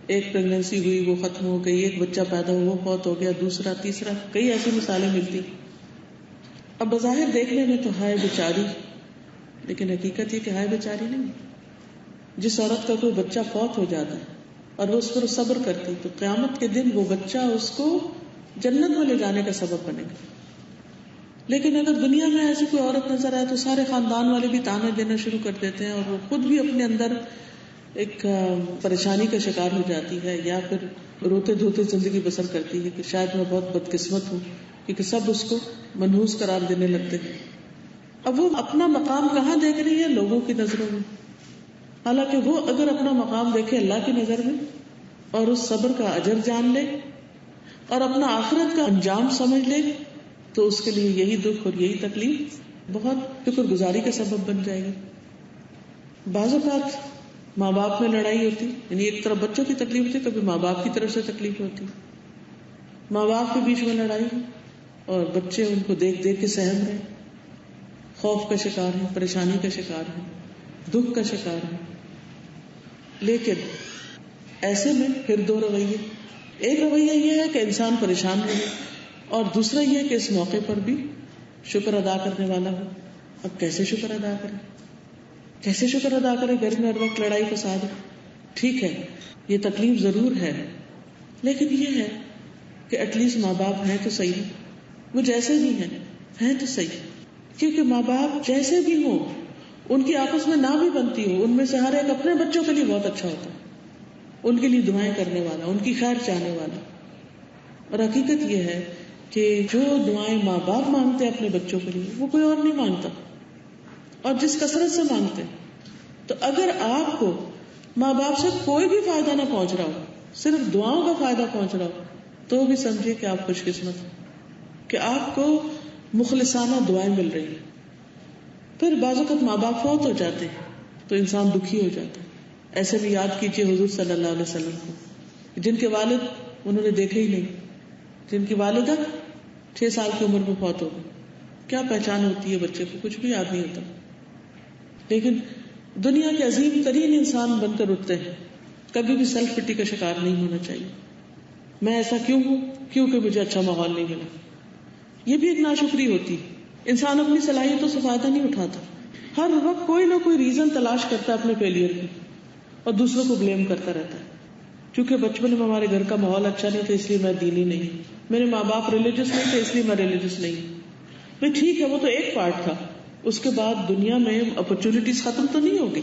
ایک پریگنینسی ہوئی وہ ختم ہو گئی، ایک بچہ پیدا ہوا وہ فوت ہو گیا، دوسرا تیسرا، کئی ایسی مثالیں ملتی. اب بظاہر دیکھنے میں تو ہائے بیچاری، لیکن حقیقت یہ کہ ہائے بیچاری نہیں. جس عورت کا کوئی بچہ فوت ہو جاتا ہے اور وہ اس پر صبر کرتی تو قیامت کے دن وہ بچہ اس کو جنت میں لے جانے کا سبب بنے گا. لیکن اگر دنیا میں ایسی کوئی عورت نظر آئے تو سارے خاندان والے بھی تانے دینا شروع کر دیتے ہیں، اور وہ خود بھی اپنے اندر ایک پریشانی کا شکار ہو جاتی ہے، یا پھر روتے دھوتے زندگی بسر کرتی ہے کہ شاید میں بہت بدقسمت ہوں، کیونکہ سب اس کو منحوس قرار دینے لگتے ہیں. اب وہ اپنا مقام کہاں دیکھ رہی ہے؟ لوگوں کی نظروں میں. حالانکہ وہ اگر اپنا مقام دیکھے اللہ کی نظر میں اور اس صبر کا اجر جان لے اور اپنا آخرت کا انجام سمجھ لے تو اس کے لیے یہی دکھ اور یہی تکلیف بہت شکر گزاری کا سبب بن جائے گی. بعض اوقات ماں باپ میں لڑائی ہوتی، یعنی ایک طرف بچوں کی تکلیف ہوتی، کبھی ماں باپ کی طرف سے تکلیف ہوتی. ماں باپ کے بیچ میں لڑائی اور بچے ان کو دیکھ دیکھ کے سہم رہے، خوف کا شکار ہیں، پریشانی کا شکار ہیں، دکھ کا شکار ہیں. لیکن ایسے میں پھر دو رویے، ایک رویہ یہ ہے کہ انسان پریشان رہے، اور دوسرا یہ کہ اس موقع پر بھی شکر ادا کرنے والا ہو. اب کیسے شکر ادا کرے؟ کیسے شکر ادا کرے؟ گھر میں ہر وقت لڑائی فساد ہے. ٹھیک ہے یہ تکلیف ضرور ہے، لیکن یہ ہے کہ ایٹ لیسٹ ماں باپ ہیں تو صحیح، وہ جیسے بھی ہیں تو صحیح. کیونکہ ماں باپ جیسے بھی ہوں، ان کی آپس میں نہ بھی بنتی ہو، ان میں سے ہر ایک اپنے بچوں کے لیے بہت اچھا ہوتا ہے، ان کے لیے دعائیں کرنے والا، ان کی خیر چاہنے والا. اور حقیقت یہ ہے کہ جو دعائیں ماں باپ مانگتے ہیں اپنے بچوں کے لیے وہ کوئی اور نہیں مانگتا، اور جس کثرت سے مانگتے ہیں. تو اگر آپ کو ماں باپ سے کوئی بھی فائدہ نہ پہنچ رہا ہو، صرف دعاؤں کا فائدہ پہنچ رہا ہو، تو بھی سمجھے کہ آپ خوش قسمت ہیں کہ آپ کو مخلصانہ دعائیں مل رہی ہیں. پھر بعض اوقات ماں باپ فوت ہو جاتے ہیں تو انسان دکھی ہو جاتا ہے. ایسے بھی یاد کیجیے حضور صلی اللہ علیہ وسلم کو، جن کے والد انہوں نے دیکھے ہی نہیں، جن کی والدہ 6 سال کی عمر میں فوت ہو گئی. کیا پہچان ہوتی ہے بچے کو؟ کچھ بھی یاد نہیں ہوتا. لیکن دنیا کے عظیم ترین انسان بن کر اٹھتے ہیں. کبھی بھی سیلف پٹی کا شکار نہیں ہونا چاہیے. میں ایسا کیوں ہوں؟ کیونکہ مجھے اچھا ماحول نہیں ملا. یہ بھی ایک ناشکری ہوتی. انسان اپنی صلاحیتوں سے فائدہ نہیں اٹھاتا، ہر وقت کوئی نہ کوئی ریزن تلاش کرتا ہے اپنے فیلئر کی اور دوسروں کو بلیم کرتا رہتا ہے. کیونکہ بچپن میں ہمارے گھر کا ماحول اچھا نہیں تھا اس لیے میں دینی نہیں، میرے ماں باپ ریلیجس نہیں تھے اس لیے میں ریلیجس نہیں. بھائی ٹھیک ہے وہ تو ایک پارٹ تھا، اس کے بعد دنیا میں اپرچونٹیز ختم تو نہیں ہوگی.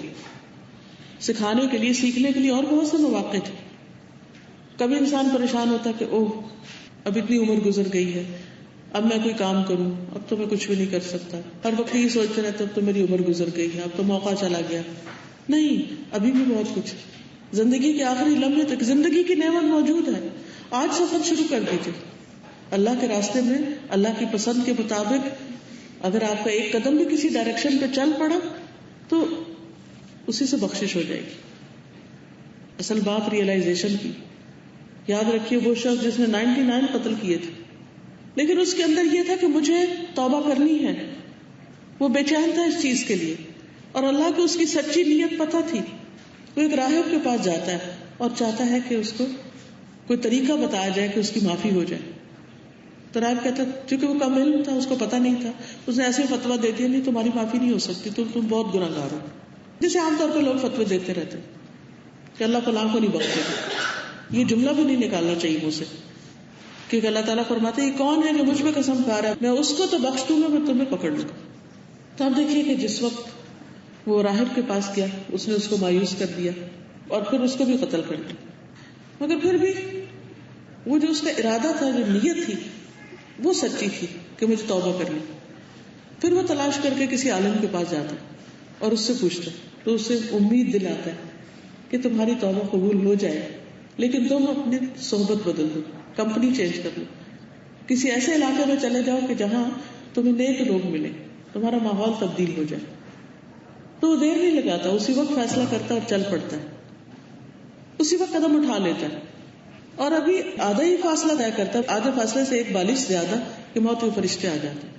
سکھانے کے لیے، سیکھنے کے لیے اور بہت سے مواقع تھے. کبھی انسان پریشان ہوتا کہ اوہ اب اتنی عمر گزر گئی ہے، اب میں کوئی کام کروں، اب تو میں کچھ بھی نہیں کر سکتا. ہر وقت یہ سوچتے رہتے اب تو میری عمر گزر گئی ہے، اب تو موقع چلا گیا. نہیں، ابھی بھی بہت کچھ. زندگی کے آخری لمحے تک زندگی کی نعمت موجود ہے. آج سفر شروع کر دیجیے اللہ کے راستے میں، اللہ کی پسند کے مطابق. اگر آپ کا ایک قدم بھی کسی ڈائریکشن پہ چل پڑا تو اسی سے بخشش ہو جائے گی. اصل بات ریئلائزیشن کی. یاد رکھیے وہ شخص جس نے 99 قتل کیے تھے، لیکن اس کے اندر یہ تھا کہ مجھے توبہ کرنی ہے. وہ بے چین تھا اس چیز کے لیے، اور اللہ کو اس کی سچی نیت پتہ تھی. وہ ایک راہب کے پاس جاتا ہے اور چاہتا ہے کہ اس کو کوئی طریقہ بتایا جائے کہ اس کی معافی ہو جائے. تو راہب کہتا چونکہ وہ کم علم تھا، اس کو پتہ نہیں تھا، اس نے ایسے فتویٰ دے دیا نہیں تمہاری معافی نہیں ہو سکتی، تم بہت گناہ گار ہو. جسے عام طور پہ لوگ فتوے دیتے رہتے کہ اللہ فلاں کو نہیں بخشے گا. یہ جملہ بھی نہیں نکالنا چاہیے مجھ سے، کیونکہ اللہ تعالیٰ فرماتے ہیں یہ کون ہے جو مجھ پہ قسم کھا رہا ہے، میں اس کو تو بخش دوں گا، میں تمہیں پکڑ لوں گا. تو آپ دیکھیے کہ جس وقت وہ راہب کے پاس گیا اس نے اس کو مایوس کر دیا اور پھر اس کو بھی قتل کر دیا. مگر پھر بھی وہ جو اس کا ارادہ تھا، جو نیت تھی، وہ سچی تھی کہ مجھے توبہ کرنی. پھر وہ تلاش کر کے کسی عالم کے پاس جاتا اور اس سے پوچھتا تو اس سے امید دلاتا ہے کہ کہ تمہاری توبہ قبول ہو جائے، لیکن تم اپنی صحبت بدل دو، کمپنی چینج کر لو، کسی ایسے علاقے میں چلے جاؤ کہ جہاں تمہیں نیک لوگ ملے، تمہارا ماحول تبدیل ہو جائے. تو وہ دیر نہیں لگاتا، اسی وقت فیصلہ کرتا ہے اور چل پڑتا ہے، اسی وقت قدم اٹھا لیتا ہے. اور ابھی آدھا ہی فاصلہ طے کرتا ہے، آدھے فاصلے سے ایک بالش زیادہ کہ موت کے فرشتے آ جاتے ہیں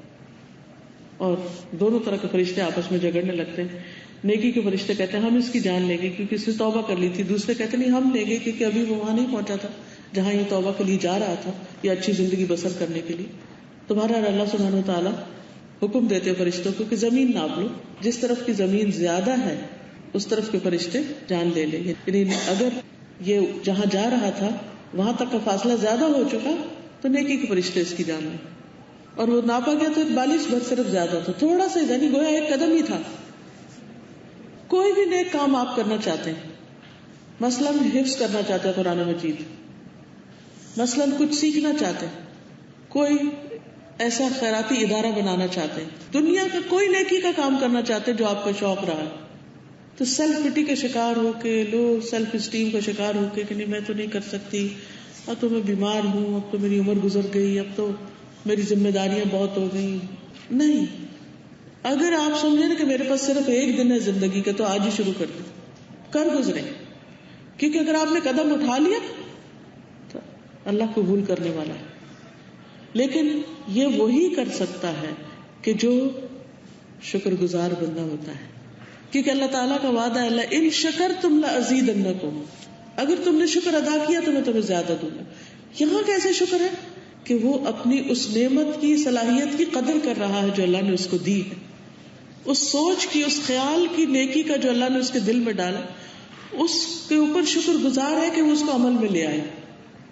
اور دونوں طرح کے فرشتے آپس میں جھگڑنے لگتے ہیں. نیکی کے فرشتے کہتے ہیں ہم اس کی جان لیں گے کیونکہ اس نے توبہ کر لی تھی، دوسرے کہتے ہیں نہیں ہم لیں گے کیونکہ ابھی وہ وہاں نہیں پہنچا تھا جہاں یہ توبہ کے لیے جا رہا تھا یا اچھی زندگی بسر کرنے کے لیے. تمہارا اللہ سبحانہ وتعالیٰ حکم دیتے فرشتوں کو کہ زمین ناپ لو، جس طرف کی زمین زیادہ ہے اس طرف کے فرشتے جان لے لیں گے. یعنی اگر یہ جہاں جا رہا تھا وہاں تک کا فاصلہ زیادہ ہو چکا تو نیکی کے فرشتے اس کی جان لیں. اور وہ ناپا گیا تو ایک بالش بھر صرف زیادہ تھا، تھوڑا سا یعنی گویا ایک قدم ہی تھا. کوئی بھی نیک کام آپ کرنا چاہتے ہیں، مثلاً حفظ کرنا چاہتے ہیں قرآن مجید، مثلاً کچھ سیکھنا چاہتے ہیں، کوئی ایسا خیراتی ادارہ بنانا چاہتے ہیں، دنیا کا کوئی نیکی کا کام کرنا چاہتے ہیں جو آپ کا شوق رہا ہے، تو سیلف پٹی کا شکار ہو کے، لو سیلف اسٹیم کا شکار ہو کے کہ نہیں میں تو نہیں کر سکتی، اب تو میں بیمار ہوں، اب تو میری عمر گزر گئی، اب تو میری ذمہ داریاں بہت ہو گئی. نہیں، اگر آپ سمجھیں نا کہ میرے پاس صرف ایک دن ہے زندگی کا تو آج ہی شروع کر دیں، کر گزرے. کیونکہ اگر آپ نے قدم اٹھا لیا تو اللہ قبول کرنے والا ہے. لیکن یہ وہی کر سکتا ہے کہ جو شکر گزار بندہ ہوتا ہے، کیونکہ اللہ تعالیٰ کا وعدہ ہے لئن شکرتم لأزیدنکم، اگر تم نے شکر ادا کیا تو میں تمہیں زیادہ دوں گا. یہاں کیسے شکر ہے کہ وہ اپنی اس نعمت کی صلاحیت کی قدر کر رہا ہے جو اللہ نے اس کو دی ہے، اس سوچ کی، اس خیال کی نیکی کا جو اللہ نے اس کے دل میں ڈالا، اس کے اوپر شکر گزار ہے کہ وہ اس کو عمل میں لے آئے.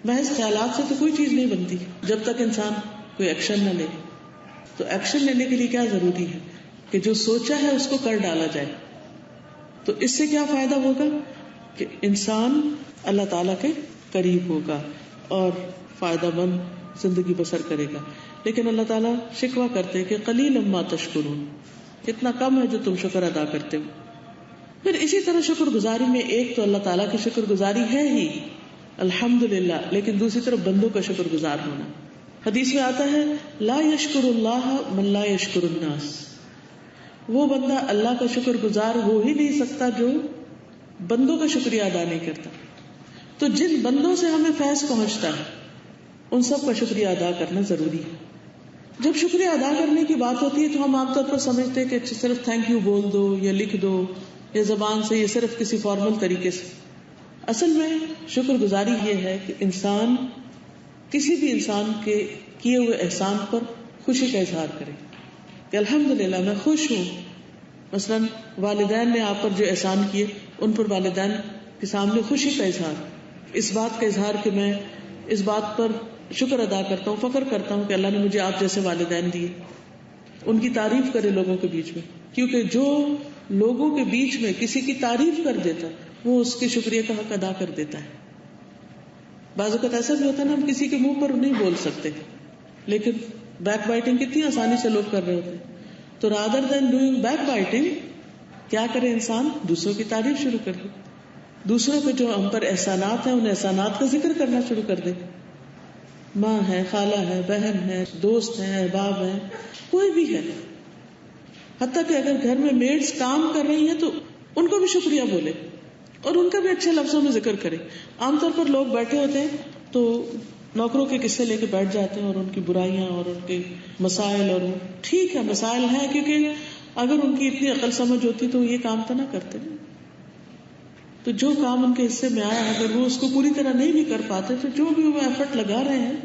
محض خیالات سے تو کوئی چیز نہیں بنتی جب تک انسان کوئی ایکشن نہ لے. تو ایکشن لینے کے لیے کیا ضروری ہے کہ جو سوچا ہے اس کو کر ڈالا جائے. تو اس سے کیا فائدہ ہوگا کہ انسان اللہ تعالیٰ کے قریب ہوگا اور فائدہ مند زندگی بسر کرے گا. لیکن اللہ تعالیٰ شکوہ کرتے کہ قلیلا ما تشکرون، کتنا کم ہے جو تم شکر ادا کرتے ہو. پھر اسی طرح شکر گزاری میں ایک تو اللہ تعالیٰ کی شکر گزاری ہے ہی الحمدللہ، لیکن دوسری طرف بندوں کا شکر گزار ہونا. حدیث میں آتا ہے لا یشکر اللہ من لا یشکر الناس، وہ بندہ اللہ کا شکر گزار ہو ہی نہیں سکتا جو بندوں کا شکریہ ادا نہیں کرتا. تو جن بندوں سے ہمیں فیض پہنچتا ہے ان سب کا شکریہ ادا کرنا ضروری ہے. جب شکریہ ادا کرنے کی بات ہوتی ہے تو ہم عام طور پر سمجھتے ہیں کہ صرف تھینک یو بول دو یا لکھ دو یا زبان سے، یا صرف کسی فارمل طریقے سے. اصل میں شکر گزاری یہ ہے کہ انسان کسی بھی انسان کے کیے ہوئے احسان پر خوشی کا اظہار کرے کہ الحمدللہ میں خوش ہوں. مثلا والدین نے آپ پر جو احسان کیے ان پر والدین کے سامنے خوشی کا اظہار، اس بات کا اظہار کہ میں اس بات پر شکر ادا کرتا ہوں، فخر کرتا ہوں کہ اللہ نے مجھے آپ جیسے والدین دیے. ان کی تعریف کرے لوگوں کے بیچ میں، کیونکہ جو لوگوں کے بیچ میں کسی کی تعریف کر دیتا وہ اس کے شکریہ کا حق ادا کر دیتا ہے. بعض اوقات ایسا بھی ہوتا ہے نا ہم کسی کے منہ پر نہیں بول سکتے، لیکن بیک بائٹنگ کتنی آسانی سے لوگ کر رہے ہوتے ہیں. تو rather than doing back biting کیا کرے انسان؟ دوسروں کی تعریف شروع کر دے، دوسروں کے جو ہم پر احسانات ہیں ان احسانات کا ذکر کرنا شروع کر دے. ماں ہے، خالہ ہے، بہن ہے، دوست ہے، احباب ہے، کوئی بھی ہے. حتیٰ کہ اگر گھر میں میڈز کام کر رہی ہیں تو ان کو بھی شکریہ بولے اور ان کا بھی اچھے لفظوں میں ذکر کرے. عام طور پر لوگ بیٹھے ہوتے ہیں تو نوکروں کے قصے لے کے بیٹھ جاتے ہیں اور ان کی برائیاں اور ان کے مسائل، اور ٹھیک ہے مسائل ہیں کیونکہ اگر ان کی اتنی عقل سمجھ ہوتی تو یہ کام تو نہ کرتے. تو جو کام ان کے حصے میں آیا اگر وہ اس کو پوری طرح نہیں بھی کر پاتے تو جو بھی وہ ایفرٹ لگا رہے ہیں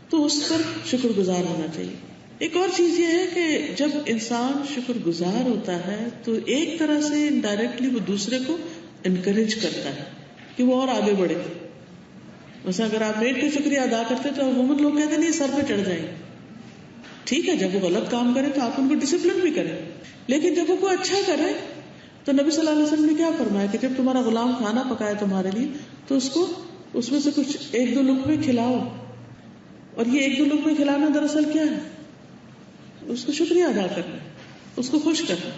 تو اس پر شکر گزار ہونا چاہیے. ایک اور چیز یہ ہے کہ جب انسان شکر گزار ہوتا ہے تو ایک طرح سے انڈائریکٹلی وہ دوسرے کو انکریج کرتا ہے کہ وہ اور آگے بڑھے. مثلا اگر آپ میڈ کا شکریہ ادا کرتے تو عموماً لوگ کہتے ہیں نہیں سر پہ چڑھ جائیں. ٹھیک ہے جب وہ غلط کام کرے تو آپ ان کو ڈسپلن بھی کریں، لیکن جب وہ کوئی اچھا کرے تو نبی صلی اللہ علیہ وسلم نے کیا فرمایا کہ جب تمہارا غلام کھانا پکائے تمہارے لیے تو اس کو اس میں سے کچھ ایک دو لقمے کھلاؤ. اور یہ ایک دو لقمے کھلانا دراصل کیا ہے؟ اس کو شکریہ ادا کرنا، اس کو خوش کرنا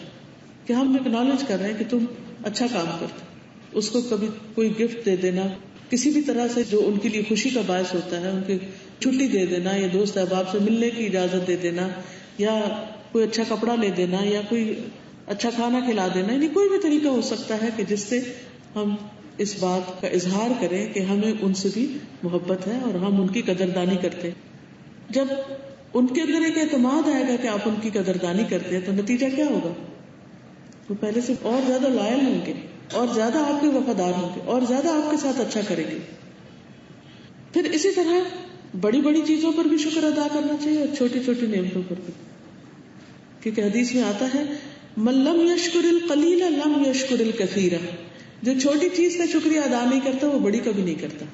کہ ہم اکنالج کر رہے ہیں کہ تم اچھا کام کرتے. اس کو کبھی کوئی گفٹ دے دینا، کسی بھی طرح سے جو ان کے لیے خوشی کا باعث ہوتا ہے، ان کی چھٹی دے دینا، یا دوست احباب سے ملنے کی اجازت دے دینا، یا کوئی اچھا کپڑا لے دینا، یا کوئی اچھا کھانا کھلا دینا، یعنی کوئی بھی طریقہ ہو سکتا ہے کہ جس سے ہم اس بات کا اظہار کریں کہ ہمیں ان سے بھی محبت ہے اور ہم ان کی قدردانی کرتے ہیں۔ جب ان کے اندر ایک اعتماد آئے گا کہ آپ ان کی قدردانی کرتے ہیں تو نتیجہ کیا ہوگا؟ وہ پہلے سے اور زیادہ لائل ہوں گے، اور زیادہ آپ کے وفادار ہوں گے، اور زیادہ آپ کے ساتھ اچھا کریں گے۔ پھر اسی طرح بڑی بڑی چیزوں پر بھی شکر ادا کرنا چاہیے اور چھوٹی چھوٹی نعمتوں پر بھی، کیونکہ حدیث میں آتا ہے من لم یشکر القلیل لم یشکر الکثیر، جو چھوٹی چیز کا شکریہ ادا نہیں کرتا وہ بڑی کبھی نہیں کرتا،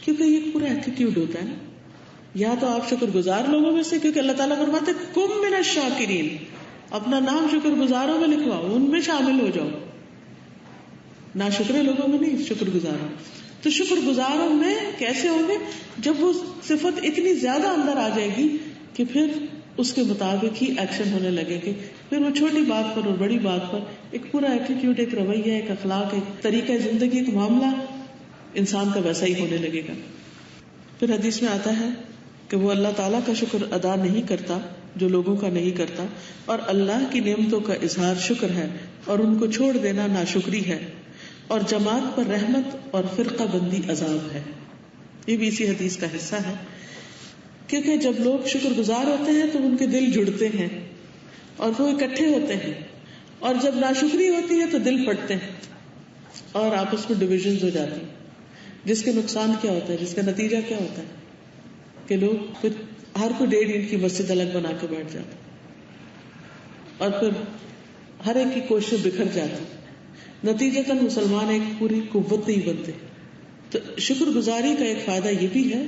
کیونکہ یہ پورا ایٹیٹیوڈ ہوتا ہے نا۔ یا تو آپ شکر گزار لوگوں میں سے، کیونکہ اللہ تعالیٰ فرماتے کم من الشاکرین، اپنا نام شکر گزاروں میں لکھواؤ، ان میں شامل ہو جاؤ، نہ شکر لوگوں میں نہیں، شکر گزاروں۔ تو شکر گزاروں میں کیسے ہوں گے؟ جب وہ صفت اتنی زیادہ اندر آ جائے گی کہ پھر اس کے مطابق ہی ایکشن ہونے لگے گے، پھر وہ چھوٹی بات پر اور بڑی بات پر ایک پورا ایٹیٹیوڈ، ایک رویہ، ایک اخلاق، ایک طریقہ زندگی، ایک معاملہ انسان کا ویسا ہی ہونے لگے گا۔ پھر حدیث میں آتا ہے کہ وہ اللہ تعالیٰ کا شکر ادا نہیں کرتا جو لوگوں کا نہیں کرتا، اور اللہ کی نعمتوں کا اظہار شکر ہے اور ان کو چھوڑ دینا ناشکری ہے، اور جماعت پر رحمت اور فرقہ بندی عذاب ہے۔ یہ بھی اسی حدیث کا حصہ ہے، کیونکہ جب لوگ شکر گزار ہوتے ہیں تو ان کے دل جڑتے ہیں اور وہ اکٹھے ہوتے ہیں، اور جب ناشکری ہوتی ہے تو دل پھٹتے ہیں اور آپس میں ڈویژنز ہو جاتی ہیں، جس کے نقصان کیا ہوتا ہے، جس کا نتیجہ کیا ہوتا ہے کہ لوگ پھر ہر کوئی 1.5 اینٹ کی مسجد الگ بنا کے بیٹھ جاتے اور پھر ہر ایک کی کوششیں بکھر جاتی، نتیجتاً مسلمان ایک پوری قوت نہیں بنتے۔ تو شکر گزاری کا ایک فائدہ یہ بھی ہے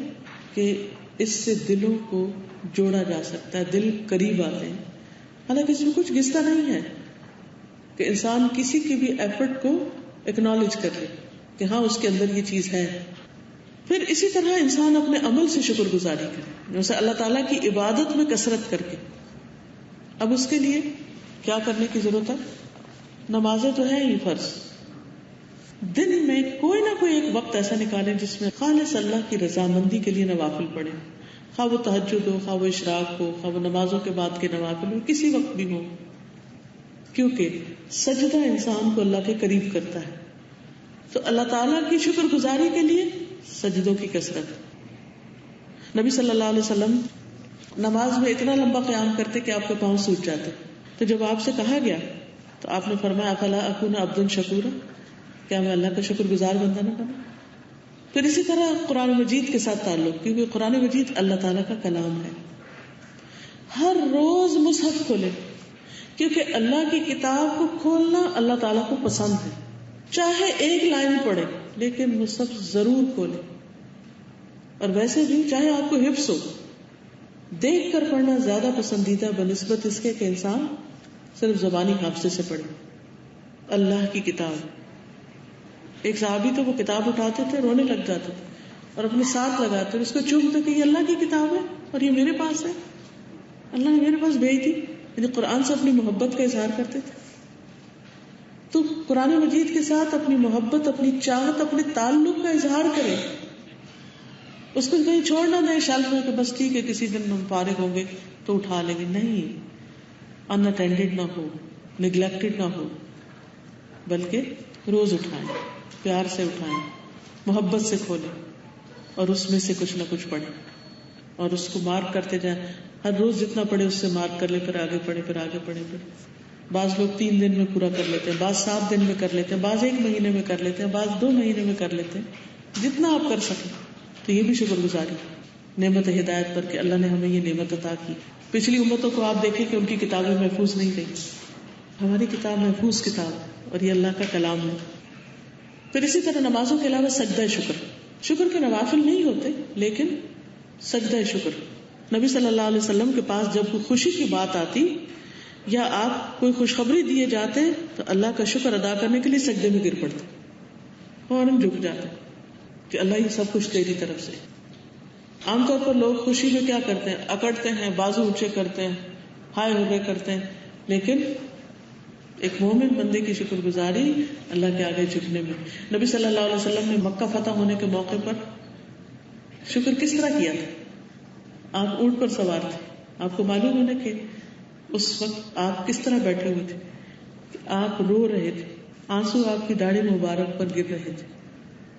کہ اس سے دلوں کو جوڑا جا سکتا ہے، دل قریب آتے ہیں۔ حالانکہ اس میں کچھ گھستا نہیں ہے کہ انسان کسی کی بھی ایفرٹ کو اکنالج کر لے کہ ہاں اس کے اندر یہ چیز ہے۔ پھر اسی طرح انسان اپنے عمل سے شکر گزاری کرے، جیسے اللہ تعالیٰ کی عبادت میں کثرت کر کے۔ اب اس کے لیے کیا کرنے کی ضرورت ہے؟ نمازیں تو ہیں ہی فرض، دن میں کوئی نہ کوئی ایک وقت ایسا نکالیں جس میں خالص اللہ کی رضامندی کے لیے نوافل پڑھیں، خواہ وہ تہجد ہو، خواہ وہ اشراق ہو، خواہ وہ نمازوں کے بعد کے نوافل ہو، کسی وقت بھی ہو، کیونکہ سجدہ انسان کو اللہ کے قریب کرتا ہے۔ تو اللہ تعالیٰ کی شکر گزاری کے لیے سجدوں کی کثرت۔ نبی صلی اللہ علیہ وسلم نماز میں اتنا لمبا قیام کرتے کہ آپ کے پاؤں سوج جاتے، تو جب آپ سے کہا گیا تو آپ نے فرمایا افلا اکون عبدا شکورا، کیا میں اللہ کا شکر گزار بندہ نہ بنوں؟ پھر اسی طرح قرآن مجید کے ساتھ تعلق، کیونکہ قرآن مجید اللہ تعالیٰ کا کلام ہے۔ ہر روز مصحف کھولے، کیونکہ اللہ کی کتاب کو کھولنا اللہ تعالیٰ کو پسند ہے، چاہے ایک لائن پڑھے لیکن مصحف ضرور کھولے۔ اور ویسے بھی چاہے آپ کو حفظ ہو، دیکھ کر پڑھنا زیادہ پسندیدہ بنسبت اس کے کہ انسان صرف زبانی حافظے سے پڑھے۔ اللہ کی کتاب، ایک صحابی تو وہ کتاب اٹھاتے تھے رونے لگ جاتے تھے اور اپنے ساتھ لگاتے، اس کو چومتے کہ یہ اللہ کی کتاب ہے اور یہ میرے پاس ہے، اللہ نے میرے پاس بھیج دی، یعنی قرآن سے اپنی محبت کا اظہار کرتے تھے۔ تو قرآن مجید کے ساتھ اپنی محبت، اپنی چاہت، اپنے تعلق کا اظہار کریں، اس کو کہیں چھوڑ نہ دیں شیلف میں کہ بس ٹھیک ہے کسی دن ہم فارغ ہوں گے تو اٹھا لیں گے، نہیں، ان اٹینڈڈ نہ ہو، نگلیکٹڈ نہ ہو، بلکہ روز اٹھائیں، پیار سے اٹھائیں، محبت سے کھولیں اور اس میں سے کچھ نہ کچھ پڑھیں اور اس کو مارک کرتے جائیں، ہر روز جتنا پڑھے اس سے مارک کر لیں، پھر آگے پڑھیں، پھر آگے پڑھیں۔ پھر بعض لوگ 3 دن میں پورا کر لیتے ہیں، بعض 7 دن میں کر لیتے ہیں، بعض 1 مہینے میں کر لیتے ہیں، بعض 2 مہینے میں کر لیتے ہیں، جتنا آپ کر سکیں۔ تو یہ بھی شکر گزاری نعمت ہدایت پر کہ اللہ نے ہمیں یہ نعمت عطا کی۔ پچھلی امتوں کو آپ دیکھیں کہ ان کی کتابیں محفوظ نہیں رہی، ہماری کتاب محفوظ کتاب ہے اور یہ اللہ کا کلام ہے۔ پھر اسی طرح نمازوں کے علاوہ سجدہ شکر، شکر کے نوافل نہیں ہوتے لیکن سجدہ شکر۔ نبی صلی اللہ علیہ وسلم کے پاس جب کوئی خوشی کی بات آتی یا آپ کوئی خوشخبری دیے جاتے تو اللہ کا شکر ادا کرنے کے لیے سجدے میں گر پڑتے، فوراً جھک جاتے کہ اللہ یہ سب کچھ تیری طرف سے۔ عام طور پر لوگ خوشی میں کیا کرتے ہیں؟ اکڑتے ہیں، بازو اونچے کرتے ہیں، ہائے ہو گئے کرتے ہیں، لیکن ایک مومن بندے کی شکر گزاری اللہ کے آگے جھکنے میں. نبی صلی اللہ علیہ وسلم نے مکہ فتح ہونے کے موقع پر شکر کس طرح کیا تھا؟ آپ اونٹ پر سوار تھے. آپ کو معلوم ہے نا کہ اس وقت آپ کس طرح بیٹھے ہوئے تھے کہ آپ رو رہے تھے, آنسو آپ کی داڑھی مبارک پر گر رہے تھے,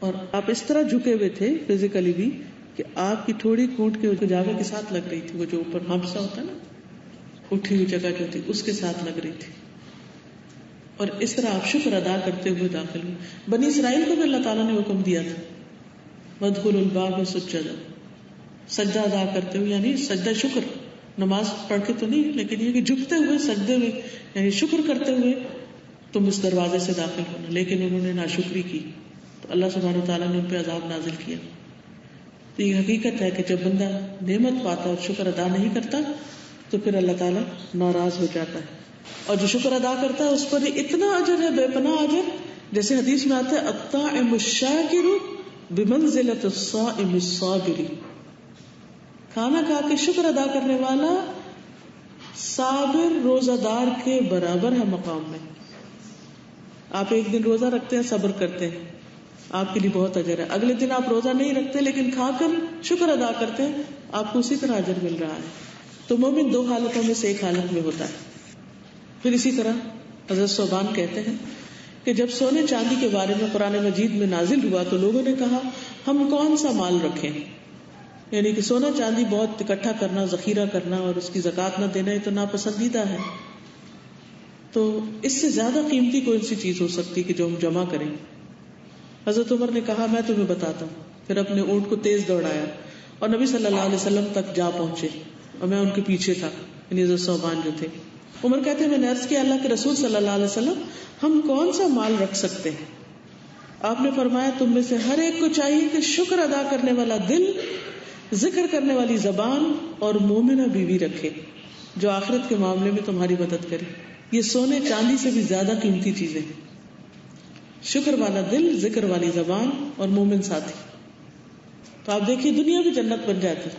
اور آپ اس طرح جھکے ہوئے تھے فزیکلی بھی کہ آپ کی تھوڑی کونٹ کے جاوے کے ساتھ لگ رہی تھی, وہ جو اوپر ہمسا ہوتا ہے نا, اٹھی ہوئی جگہ جو تھی اس کے ساتھ لگ رہی تھی. اور اس طرح آپ شکر ادا کرتے ہوئے داخل ہوئے. بنی اسرائیل کو بھی اللہ تعالیٰ نے حکم دیا تھا وَادْخُلُوا الْبَابَ سُجَّدًا, سجدہ ادا کرتے ہوئے, یعنی سجدہ شکر, نماز پڑھ کے تو نہیں, لیکن یہ کہ جھکتے ہوئے سجدے میں یعنی شکر کرتے ہوئے تم اس دروازے سے داخل ہونا. لیکن انہوں نے ناشکری کی تو اللہ سبحانہ وتعالیٰ نے ان پہ عذاب نازل کیا. تو یہ حقیقت ہے کہ جب بندہ نعمت پاتا اور شکر ادا نہیں کرتا تو پھر اللہ تعالیٰ ناراض ہو جاتا ہے, اور جو شکر ادا کرتا ہے اس پر اتنا اجر ہے, بے پناہ اجر. جیسے حدیث میں آتا ہے الطاعم الشاکر بمنزلۃ الصائم الصابر, کھانا کھا کے شکر ادا کرنے والا صابر روزہ دار کے برابر ہے مقام میں. آپ ایک دن روزہ رکھتے ہیں, صبر کرتے ہیں, آپ کے لیے بہت اجر ہے. اگلے دن آپ روزہ نہیں رکھتے لیکن کھا کر شکر ادا کرتے ہیں, آپ کو اسی طرح اجر مل رہا ہے. تو مومن دو حالتوں میں سے ایک حالت میں ہوتا ہے. پھر اسی طرح حضرت ثوبان کہتے ہیں کہ جب سونے چاندی کے بارے میں قرآن مجید میں نازل ہوا تو لوگوں نے کہا ہم کون سا مال رکھیں, یعنی کہ سونا چاندی بہت اکٹھا کرنا, ذخیرہ کرنا اور اس کی زکوٰۃ نہ دینا, یہ تو ناپسندیدہ ہے. تو اس سے زیادہ قیمتی کوئی سی چیز ہو سکتی کہ جو ہم جمع کریں. حضرت عمر نے کہا میں تمہیں بتاتا ہوں. پھر اپنے اونٹ کو تیز دوڑایا اور نبی صلی اللہ علیہ وسلم تک جا پہنچے, اور میں ان کے پیچھے تھا, یعنی حضرت ثوبان جو تھے. عمر کہتے ہیں میں نے عرض کیا اللہ کے رسول صلی اللہ علیہ وسلم ہم کون سا مال رکھ سکتے ہیں؟ آپ نے فرمایا تم میں سے ہر ایک کو چاہیے کہ شکر ادا کرنے والا دل, ذکر کرنے والی زبان اور مومنہ بیوی رکھے جو آخرت کے معاملے میں تمہاری مدد کرے. یہ سونے چاندی سے بھی زیادہ قیمتی چیزیں ہیں. شکر والا دل, ذکر والی زبان اور مومن ساتھی. تو آپ دیکھیے دنیا بھی جنت بن جاتی.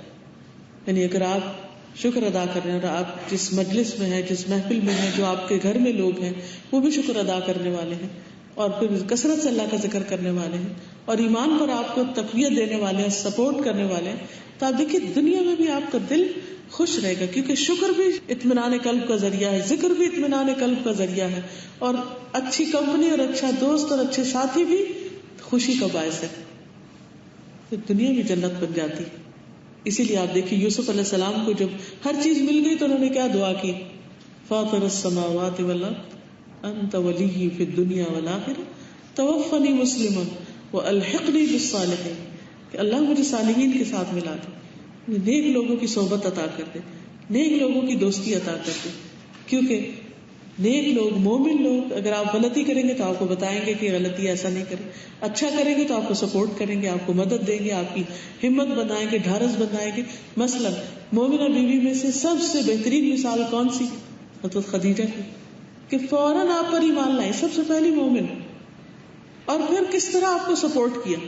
یعنی اگر آپ شکر ادا کر رہے ہیں اور آپ جس مجلس میں ہیں, جس محفل میں ہیں, جو آپ کے گھر میں لوگ ہیں وہ بھی شکر ادا کرنے والے ہیں اور پھر کثرت سے اللہ کا ذکر کرنے والے ہیں اور ایمان پر آپ کو تقویت دینے والے ہیں, سپورٹ کرنے والے ہیں, تو آپ دیکھیے دنیا میں بھی آپ کا دل خوش رہے گا, کیونکہ شکر بھی اطمینان قلب کا ذریعہ ہے, ذکر بھی اطمینان قلب کا ذریعہ ہے, اور اچھی کمپنی اور اچھا دوست اور اچھے ساتھی بھی خوشی کا باعث ہے. تو دنیا بھی جنت بن جاتی. اسی لیے آپ دیکھیے یوسف علیہ السلام کو جب ہر چیز مل گئی تو انہوں نے کیا دعا کی, فاطر السماوات والارض انت ولی فی الدنیا والآخرہ توفنی مسلما والحقنی بالصالحین, کہ اللہ مجھے صالحین کے ساتھ ملا دے, نیک لوگوں کی صحبت عطا کر دے, نیک لوگوں کی دوستی عطا کر دے. کیونکہ نیک لوگ, مومن لوگ اگر آپ غلطی کریں گے تو آپ کو بتائیں گے کہ غلطی ایسا نہیں کریں, اچھا کریں گے تو آپ کو سپورٹ کریں گے, آپ کو مدد دیں گے, آپ کی ہمت بنائیں گے, ڈھارس بنائیں گے. مثلا مومنہ بیوی میں سے سب سے بہترین مثال کون سی؟ حضرت خدیجہ کی, کہ فوراً آپ پر ایمان لائے, سب سے پہلی مومن, اور پھر کس طرح آپ کو سپورٹ کیا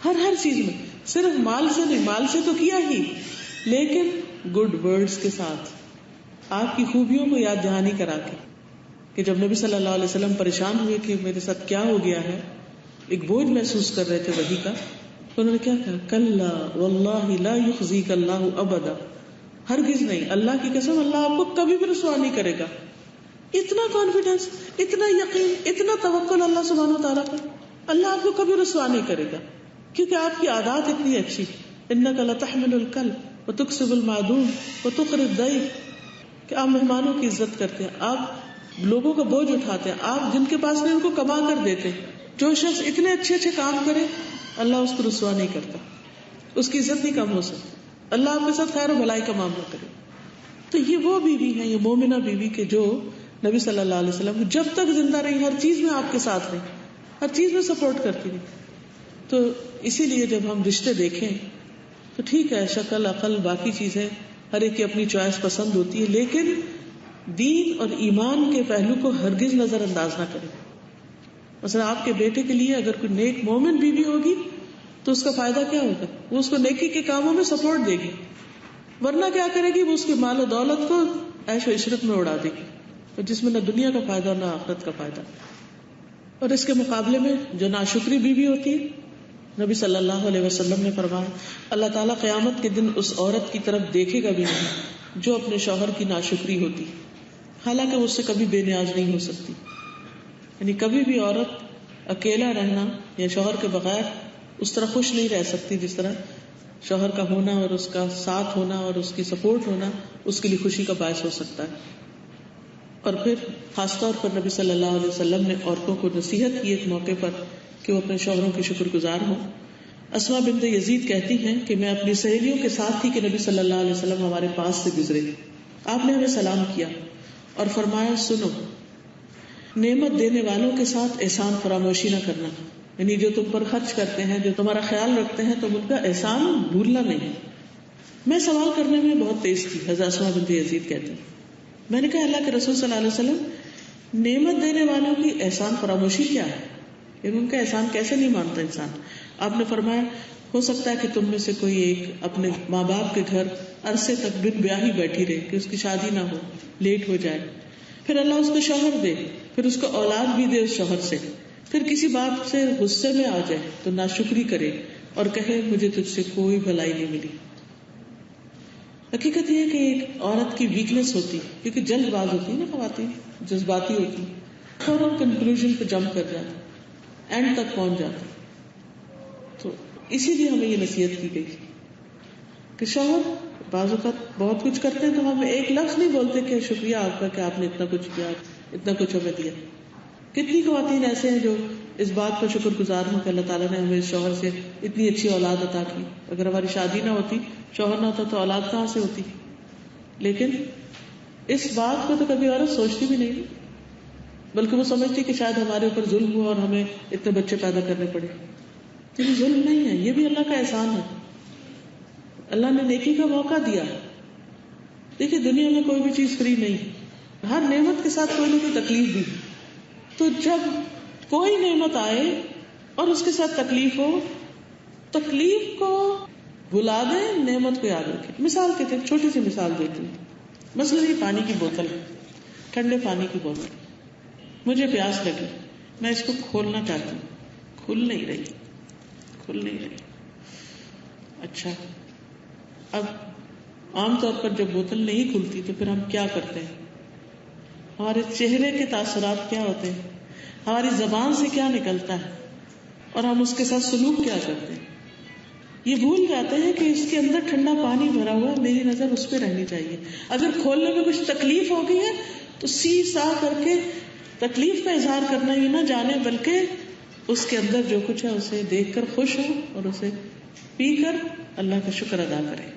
ہر چیز میں, صرف مال سے نہیں, مال سے تو کیا ہی, لیکن گڈ ورڈز کے ساتھ آپ کی خوبیوں کو یاد دہانی کرا کے. کہ جب نبی صلی اللہ علیہ وسلم پریشان ہوئے کہ میرے ساتھ کیا ہو گیا ہے, ایک بوجھ محسوس کر رہے تھے وحی کا, تو انہوں نے کیا کہا, کلا واللہ لا یخزیک اللہ ابدا, ہرگز نہیں, اللہ کی قسم اللہ آپ کو کبھی بھی رسوا نہیں کرے گا. اتنا کانفیڈینس, اتنا یقین, اتنا توکل اللہ سبحانہ و تعالیٰ کا, اللہ آپ کو کبھی رسوا نہیں کرے گا, کیونکہ آپ کی عادات اتنی اچھی. انک لتحمل الکلب وتکسب المعدوم وتقری الضیف, کہ آپ مہمانوں کی عزت کرتے ہیں, آپ لوگوں کا بوجھ اٹھاتے ہیں, آپ جن کے پاس نہیں ان کو کما کر دیتے ہیں. جو شخص اتنے اچھے اچھے کام کرے اللہ اس کو رسوا نہیں کرتا, اس کی عزت نہیں کم ہو سکتی, اللہ آپ کے ساتھ خیر و بھلائی کا معاملہ کرے. تو یہ وہ بیوی ہے, یہ مومنہ بیوی کے جو نبی صلی اللہ علیہ وسلم جب تک زندہ رہی ہر چیز میں آپ کے ساتھ رہی, ہر چیز میں سپورٹ کرتی رہی. تو اسی لیے جب ہم رشتے دیکھیں تو ٹھیک ہے, شکل عقل باقی چیزیں ہر ایک کی اپنی چوائس پسند ہوتی ہے, لیکن دین اور ایمان کے پہلو کو ہرگز نظر انداز نہ کریں. مثلا آپ کے بیٹے کے لیے اگر کوئی نیک مومن بیوی ہوگی تو اس کا فائدہ کیا ہوگا, وہ اس کو نیکی کے کاموں میں سپورٹ دے گی, ورنہ کیا کرے گی, وہ اس کے مال و دولت کو عیش و عشرت میں اڑا دے گی. اور جس میں نہ دنیا کا فائدہ نہ آخرت کا فائدہ. اور اس کے مقابلے میں جو ناشکری بیوی ہوتی ہے، نبی صلی اللہ علیہ وسلم نے فرمایا اللہ تعالیٰ قیامت کے دن اس عورت کی طرف دیکھے گا بھی نہیں جو اپنے شوہر کی ناشکری ہوتی، حالانکہ وہ اس سے کبھی بے نیاز نہیں ہو سکتی. یعنی کبھی بھی عورت اکیلا رہنا یا شوہر کے بغیر اس طرح خوش نہیں رہ سکتی جس طرح شوہر کا ہونا اور اس کا ساتھ ہونا اور اس کی سپورٹ ہونا اس کے لیے خوشی کا باعث ہو سکتا ہے. اور پھر خاص طور پر نبی صلی اللہ علیہ وسلم نے عورتوں کو نصیحت کی ایک موقع پر کہ وہ اپنے شوہروں کے شکر گزار ہوں. اسماء بنت یزید کہتی ہیں کہ میں اپنی سہیلیوں کے ساتھ تھی کہ نبی صلی اللہ علیہ وسلم ہمارے پاس سے گزرے. آپ نے ہمیں سلام کیا اور فرمایا سنو، نعمت دینے والوں کے ساتھ احسان فراموشی نہ کرنا، یعنی جو تم پر خرچ کرتے ہیں، جو تمہارا خیال رکھتے ہیں، تم ان کا احسان بھولنا نہیں. میں سوال کرنے میں بہت تیز تھی، حضرت اسماء بنت یزید کہتی ہیں. میں نے کہا اللہ کے رسول صلی اللہ علیہ وسلم، نعمت دینے والوں کی احسان فراموشی کیا ہے؟ یعنی ان کا احسان کیسے نہیں مانتا انسان؟ آپ نے فرمایا ہو سکتا ہے کہ تم میں سے کوئی ایک اپنے ماں باپ کے گھر عرصے تک بن بیاہی بیٹھی رہے کہ اس کی شادی نہ ہو، لیٹ ہو جائے، پھر اللہ اس کو شوہر دے، پھر اس کو اولاد بھی دے اس شوہر سے، پھر کسی بات سے غصے میں آ جائے تو ناشکری کرے اور کہے مجھے تجھ سے کوئی بھلائی نہیں ملی. حقیقت یہ ہے کہ ایک عورت کی ویکنس ہوتی ہے، کیونکہ جلد باز ہوتی ہے نا، خواتین جذباتی ہوتی، فوراً کنکلوژن پہ جمپ کر جاتی، اینڈ تک پہنچ جاتی. تو اسی لیے ہمیں یہ نصیحت کی گئی کہ شوہر بعض اوقات بہت کچھ کرتے ہیں تو ہم ایک لفظ نہیں بولتے کہ شکریہ آپ کا کہ آپ نے اتنا کچھ کیا، اتنا کچھ ہمیں دیا. کتنی خواتین ایسے ہیں جو اس بات پر شکر گزار ہوں کہ اللہ تعالیٰ نے ہمیں اس شوہر سے اتنی اچھی اولاد عطا کی. اگر ہماری شادی نہ ہوتی، شوہر نہ ہوتا تو اولاد کہاں سے ہوتی؟ لیکن اس بات کو تو کبھی عورت سوچتی بھی نہیں، بلکہ وہ سمجھتی کہ شاید ہمارے اوپر ظلم ہوا اور ہمیں اتنے بچے پیدا کرنے پڑے. لیکن ظلم نہیں ہے، یہ بھی اللہ کا احسان ہے. اللہ نے نیکی کا موقع دیا. دیکھیے دنیا میں کوئی بھی چیز فری نہیں، ہر نعمت کے ساتھ کوئی نہ کوئی تکلیف بھی. تو جب کوئی نعمت آئے اور اس کے ساتھ تکلیف ہو، تکلیف کو بھلا دیں، نعمت کو یاد رکھیں. مثال کے طور چھوٹی سی مثال دیتی ہوں. مثلا یہ پانی کی بوتل، ٹھنڈے پانی کی بوتل، مجھے پیاس لگی، میں اس کو کھولنا چاہتی ہوں، کھل نہیں رہی. اچھا، اب عام طور پر جب بوتل نہیں کھلتی تو پھر ہم کیا کرتے ہیں؟ ہمارے چہرے کے تاثرات کیا ہوتے ہیں، ہماری زبان سے کیا نکلتا ہے، اور ہم اس کے ساتھ سلوک کیا کرتے ہیں. یہ بھول جاتے ہیں کہ اس کے اندر ٹھنڈا پانی بھرا ہوا، میری نظر اس پہ رہنی چاہیے. اگر کھولنے میں کچھ تکلیف ہو گئی ہے تو سی سا کر کے تکلیف کا اظہار کرنا ہی نہ جانے، بلکہ اس کے اندر جو کچھ ہے اسے دیکھ کر خوش ہو اور اسے پی کر اللہ کا شکر ادا کرے.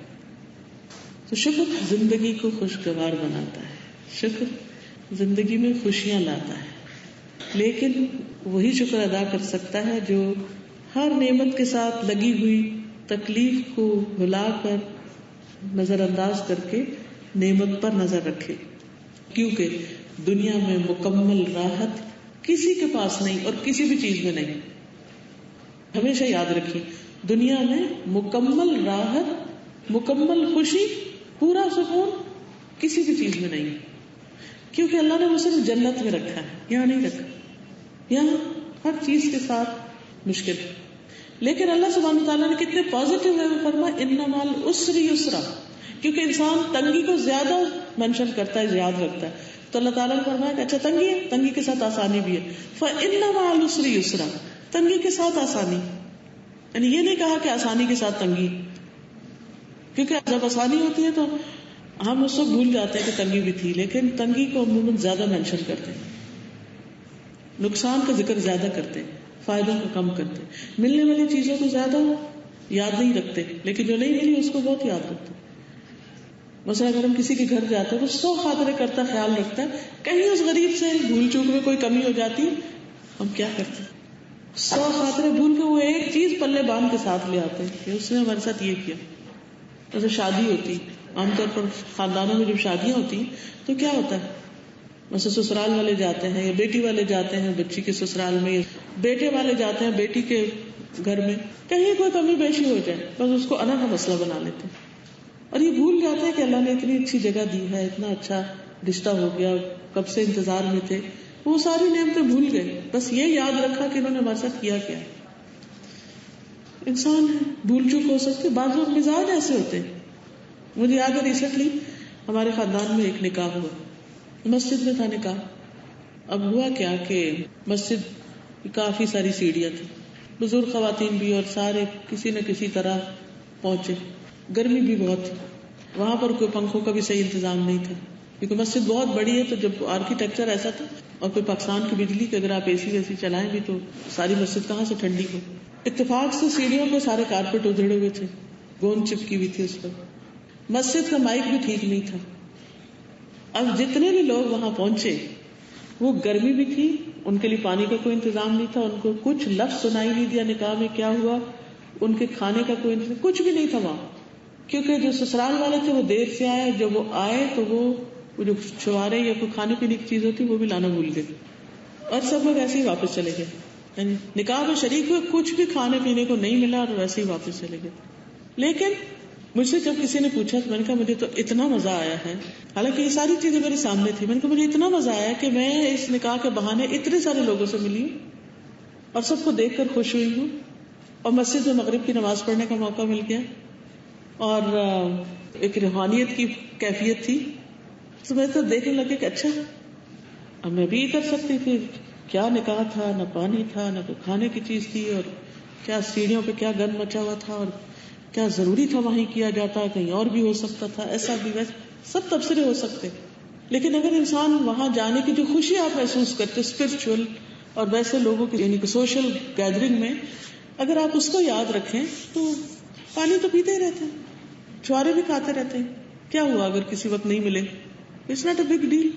تو شکر زندگی کو خوشگوار بناتا ہے، شکر زندگی میں خوشیاں لاتا ہے. لیکن وہی شکر ادا کر سکتا ہے جو ہر نعمت کے ساتھ لگی ہوئی تکلیف کو بھلا کر، نظر انداز کر کے نعمت پر نظر رکھے. کیونکہ دنیا میں مکمل راحت کسی کے پاس نہیں اور کسی بھی چیز میں نہیں. ہمیشہ یاد رکھیے، دنیا میں مکمل راحت، مکمل خوشی، پورا سکون کسی بھی چیز میں نہیں، کیونکہ اللہ نے وہ صرف جنت میں رکھا ہے، یہاں نہیں رکھا. یہاں ہر چیز کے ساتھ مشکل ہے. لیکن اللہ سبحانہ وتعالیٰ نے کتنے پازیٹیو وے میں فرمایا ان مع العسر یسرا، کیونکہ انسان تنگی کو زیادہ مینشن کرتا ہے، یاد رکھتا ہے. تو اللہ تعالیٰ نے فرمایا کہ اچھا تنگی ہے، تنگی کے ساتھ آسانی بھی ہے. فإن مع العسر یسرا، تنگی کے ساتھ آسانی. یعنی یہ نہیں کہا کہ آسانی کے ساتھ تنگی، کیونکہ جب آسانی ہوتی ہے تو ہم اس وقت بھول جاتے ہیں کہ تنگی بھی تھی. لیکن تنگی کو عموماً زیادہ مینشن کرتے ہیں، نقصان کا ذکر زیادہ کرتے ہیں، فائدوں کو کم کرتے ہیں. ملنے والی چیزوں کو زیادہ یاد نہیں رکھتے، لیکن جو نہیں ملی اس کو بہت یاد رکھتے. مثلا اگر ہم کسی کے گھر جاتے ہیں تو 100 خاطرے کرتا، خیال رکھتا ہے، کہیں اس غریب سے بھول چوک میں کوئی کمی ہو جاتی ہے، ہم کیا کرتے ہیں؟ 100 خاطرے بھول کے وہ ایک چیز پلے باندھ کے ساتھ لے آتے ہیں کہ اس نے ہمارے ساتھ یہ کیا. جیسے شادی ہوتی، عام طور پر خاندانوں میں جب شادیاں ہوتی تو کیا ہوتا ہے، مثلا سسرال والے جاتے ہیں یا بیٹی والے جاتے ہیں بچی کے سسرال میں، بیٹے والے جاتے ہیں بیٹی کے گھر میں، کہیں کوئی کمی بیشی ہو جائے بس اس کو انا کا مسئلہ بنا لیتے ہیں. اور یہ بھول جاتے ہیں کہ اللہ نے اتنی اچھی جگہ دی ہے، اتنا اچھا رشتہ ہو گیا، کب سے انتظار میں تھے، وہ ساری نعمتیں بھول گئے، بس یہ یاد رکھا کہ انہوں نے ہمارے ساتھ کیا کیا. انسان بھول چک ہو سکتے، بعض لوگ مزاج ایسے ہوتے ہیں. مجھے یاد ہے ریسنٹلی ہمارے خاندان میں ایک نکاح ہوا، مسجد میں تھا نکاح. اب ہوا کیا کہ مسجد کافی ساری سیڑھیاں تھیں، بزرگ خواتین بھی اور سارے کسی نہ کسی طرح پہنچے. گرمی بھی بہت تھی، وہاں پر کوئی پنکھوں کا بھی صحیح انتظام نہیں تھا کیونکہ مسجد بہت بڑی ہے. تو جب آرکیٹیکچر ایسا تھا اور کوئی پاکستان کی بجلی کہ اگر آپ اے سی ویسی چلائیں بھی تو ساری مسجد کہاں سے ٹھنڈی ہو. اتفاق سے سیڑھیوں پہ سارے کارپیٹ ادھڑے ہوئے تھے، گوند چپکی ہوئی تھی اس پر. مسجد کا مائک بھی ٹھیک نہیں تھا. اب جتنے بھی لوگ وہاں پہنچے، وہ گرمی بھی تھی، ان کے لیے پانی کا کوئی انتظام نہیں تھا، ان کو کچھ لفظ سنائی نہیں دیا نکاح میں کیا ہوا، ان کے کھانے کا کوئی انتظام کچھ بھی نہیں تھا وہاں. کیونکہ جو سسرال والے تھے وہ دیر سے آئے، جب وہ آئے تو وہ جو چھوارے یا کوئی کھانے پینے کی چیز ہوتی وہ بھی لانا بھول گئے، اور سب لوگ ایسے ہی واپس چلے گئے. یعنی نکاح میں شریک ہوئے، کچھ بھی کھانے پینے کو نہیں ملا اور ویسے ہی واپس چلے گئے. لیکن مجھ سے جب کسی نے پوچھا تو میں نے کہا مجھے تو اتنا مزہ آیا ہے، حالانکہ یہ ساری چیزیں میرے سامنے تھی. میں نے کہا مجھے اتنا مزہ آیا کہ میں اس نکاح کے بہانے اتنے سارے لوگوں سے ملی ہوں اور سب کو دیکھ کر خوش ہوئی ہوں، اور مسجد میں مغرب کی نماز پڑھنے کا موقع مل گیا اور ایک روحانیت کی کیفیت تھی. تو میں تو دیکھنے لگے کہ اچھا اب میں بھی یہ کر سکتی تھی. کیا نکاح تھا، نہ پانی تھا، نہ کوئی کھانے کی چیز تھی، اور کیا سیڑھیوں پہ کیا گند مچا ہوا تھا، اور کیا ضروری تھا وہیں کیا جاتا، کہیں اور بھی ہو سکتا تھا، ایسا بھی ویسا، سب تبصرے ہو سکتے. لیکن اگر انسان وہاں جانے کی جو خوشی آپ محسوس کرتے اسپرچل اور ویسے لوگوں کی یعنی کہ سوشل گیدرنگ میں، اگر آپ اس کو یاد رکھیں تو پانی تو پیتے ہی رہتے ہیں، چھوارے بھی کھاتے رہتے ہیں. کیا ہوا اگر کسی وقت نہیں ملے؟ It's not a big deal,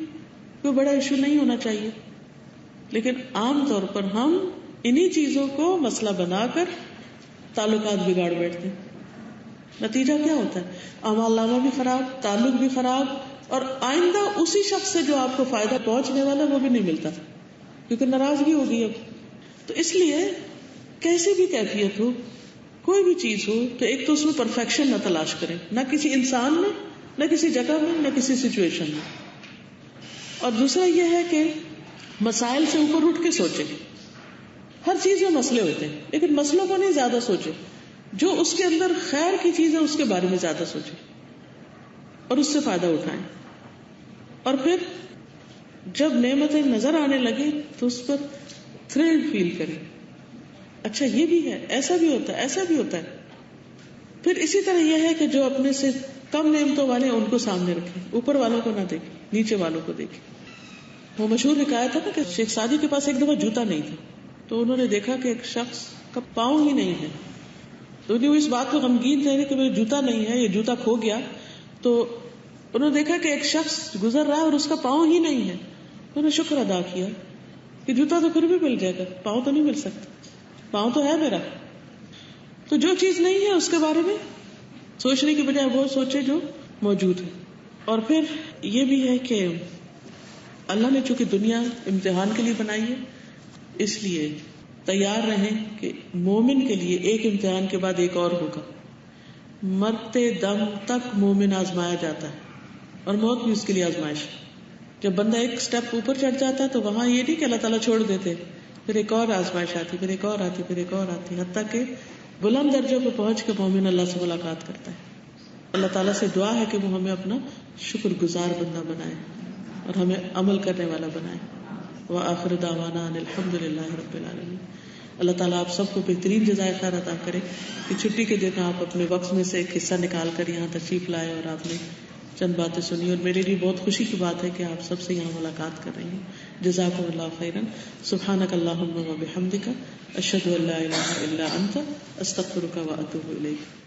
کوئی بڑا ایشو نہیں ہونا چاہیے. لیکن عام طور پر ہم انہی چیزوں کو مسئلہ بنا کر تعلقات بگاڑ بیٹھتے ہیں. نتیجہ کیا ہوتا ہے؟ اعمال نامہ بھی خراب، تعلق بھی خراب، اور آئندہ اسی شخص سے جو آپ کو فائدہ پہنچنے والا وہ بھی نہیں ملتا کیونکہ ناراضگی ہوگی اب. تو اس لیے کیسی بھی کیفیت ہو، کوئی بھی چیز ہو، تو ایک تو اس میں پرفیکشن نہ تلاش کریں، نہ کسی انسان میں، نہ کسی جگہ میں، نہ کسی سچویشن میں. اور دوسرا یہ ہے کہ مسائل سے اوپر اٹھ کے سوچیں. ہر چیز میں مسئلے ہوتے ہیں لیکن مسئلوں کو نہیں زیادہ سوچیں، جو اس کے اندر خیر کی چیز ہے اس کے بارے میں زیادہ سوچیں اور اس سے فائدہ اٹھائیں. اور پھر جب نعمتیں نظر آنے لگے تو اس پر تھرل فیل کریں، اچھا یہ بھی ہے، ایسا بھی ہوتا ہے، ایسا بھی ہوتا ہے. پھر اسی طرح یہ ہے کہ جو اپنے سے کم نعمتوں والے ان کو سامنے رکھیں، اوپر والوں کو نہ دیکھیں، نیچے والوں کو دیکھیں. وہ مشہور حکایت ہے نا کہ شیخ سعدی کے پاس ایک دفعہ جوتا نہیں تھا، تو انہوں نے دیکھا کہ ایک شخص کا پاؤں ہی نہیں ہے. تو وہ اس بات کو غمگین تھے کہ میرا جوتا نہیں ہے، یہ جوتا کھو گیا. تو انہوں نے دیکھا کہ ایک شخص گزر رہا ہے اور اس کا پاؤں ہی نہیں ہے. انہوں نے شکر ادا کیا کہ جوتا تو پھر بھی مل جائے گا، پاؤں تو نہیں مل سکتا، پاؤں تو ہے میرا. تو جو چیز نہیں ہے اس کے بارے میں سوچنے کی بجائے وہ سوچے جو موجود ہے. اور پھر یہ بھی ہے کہ اللہ نے چونکہ دنیا امتحان کے لیے بنائی ہے، اس لیے تیار رہیں کہ مومن کے لیے ایک امتحان کے بعد ایک اور ہوگا. مرتے دم تک مومن آزمایا جاتا ہے اور موت بھی اس کے لیے آزمائش. جب بندہ ایک سٹیپ اوپر چڑھ جاتا ہے تو وہاں یہ نہیں کہ اللہ تعالیٰ چھوڑ دیتے، پھر ایک اور آزمائش آتی، پھر ایک اور آتی، پھر ایک اور آتی، حتیٰ کہ بلند درجوں پہ پہنچ کے مومن اللہ سے ملاقات کرتا ہے. اللہ تعالیٰ سے دعا ہے کہ وہ ہمیں اپنا شکر گزار بندہ بنائے اور ہمیں عمل کرنے والا بنائے. وآخر دعوانا ان الحمد للہ رب العالمین. اللہ تعالیٰ آپ سب کو بہترین جزائے خیر عطا کرے کہ چھٹی کے دن آپ اپنے وقت میں سے ایک حصہ نکال کر یہاں تشریف لائے اور آپ نے چند باتیں سنی، اور میرے لیے بہت خوشی کی بات ہے کہ آپ سب سے یہاں ملاقات کر رہی ہیں. جزاکم اللہ خیرا. سبحانک اللہم و بحمدک، اشہد ان لا الہ الا انت، استغفرک و اتوب الیک.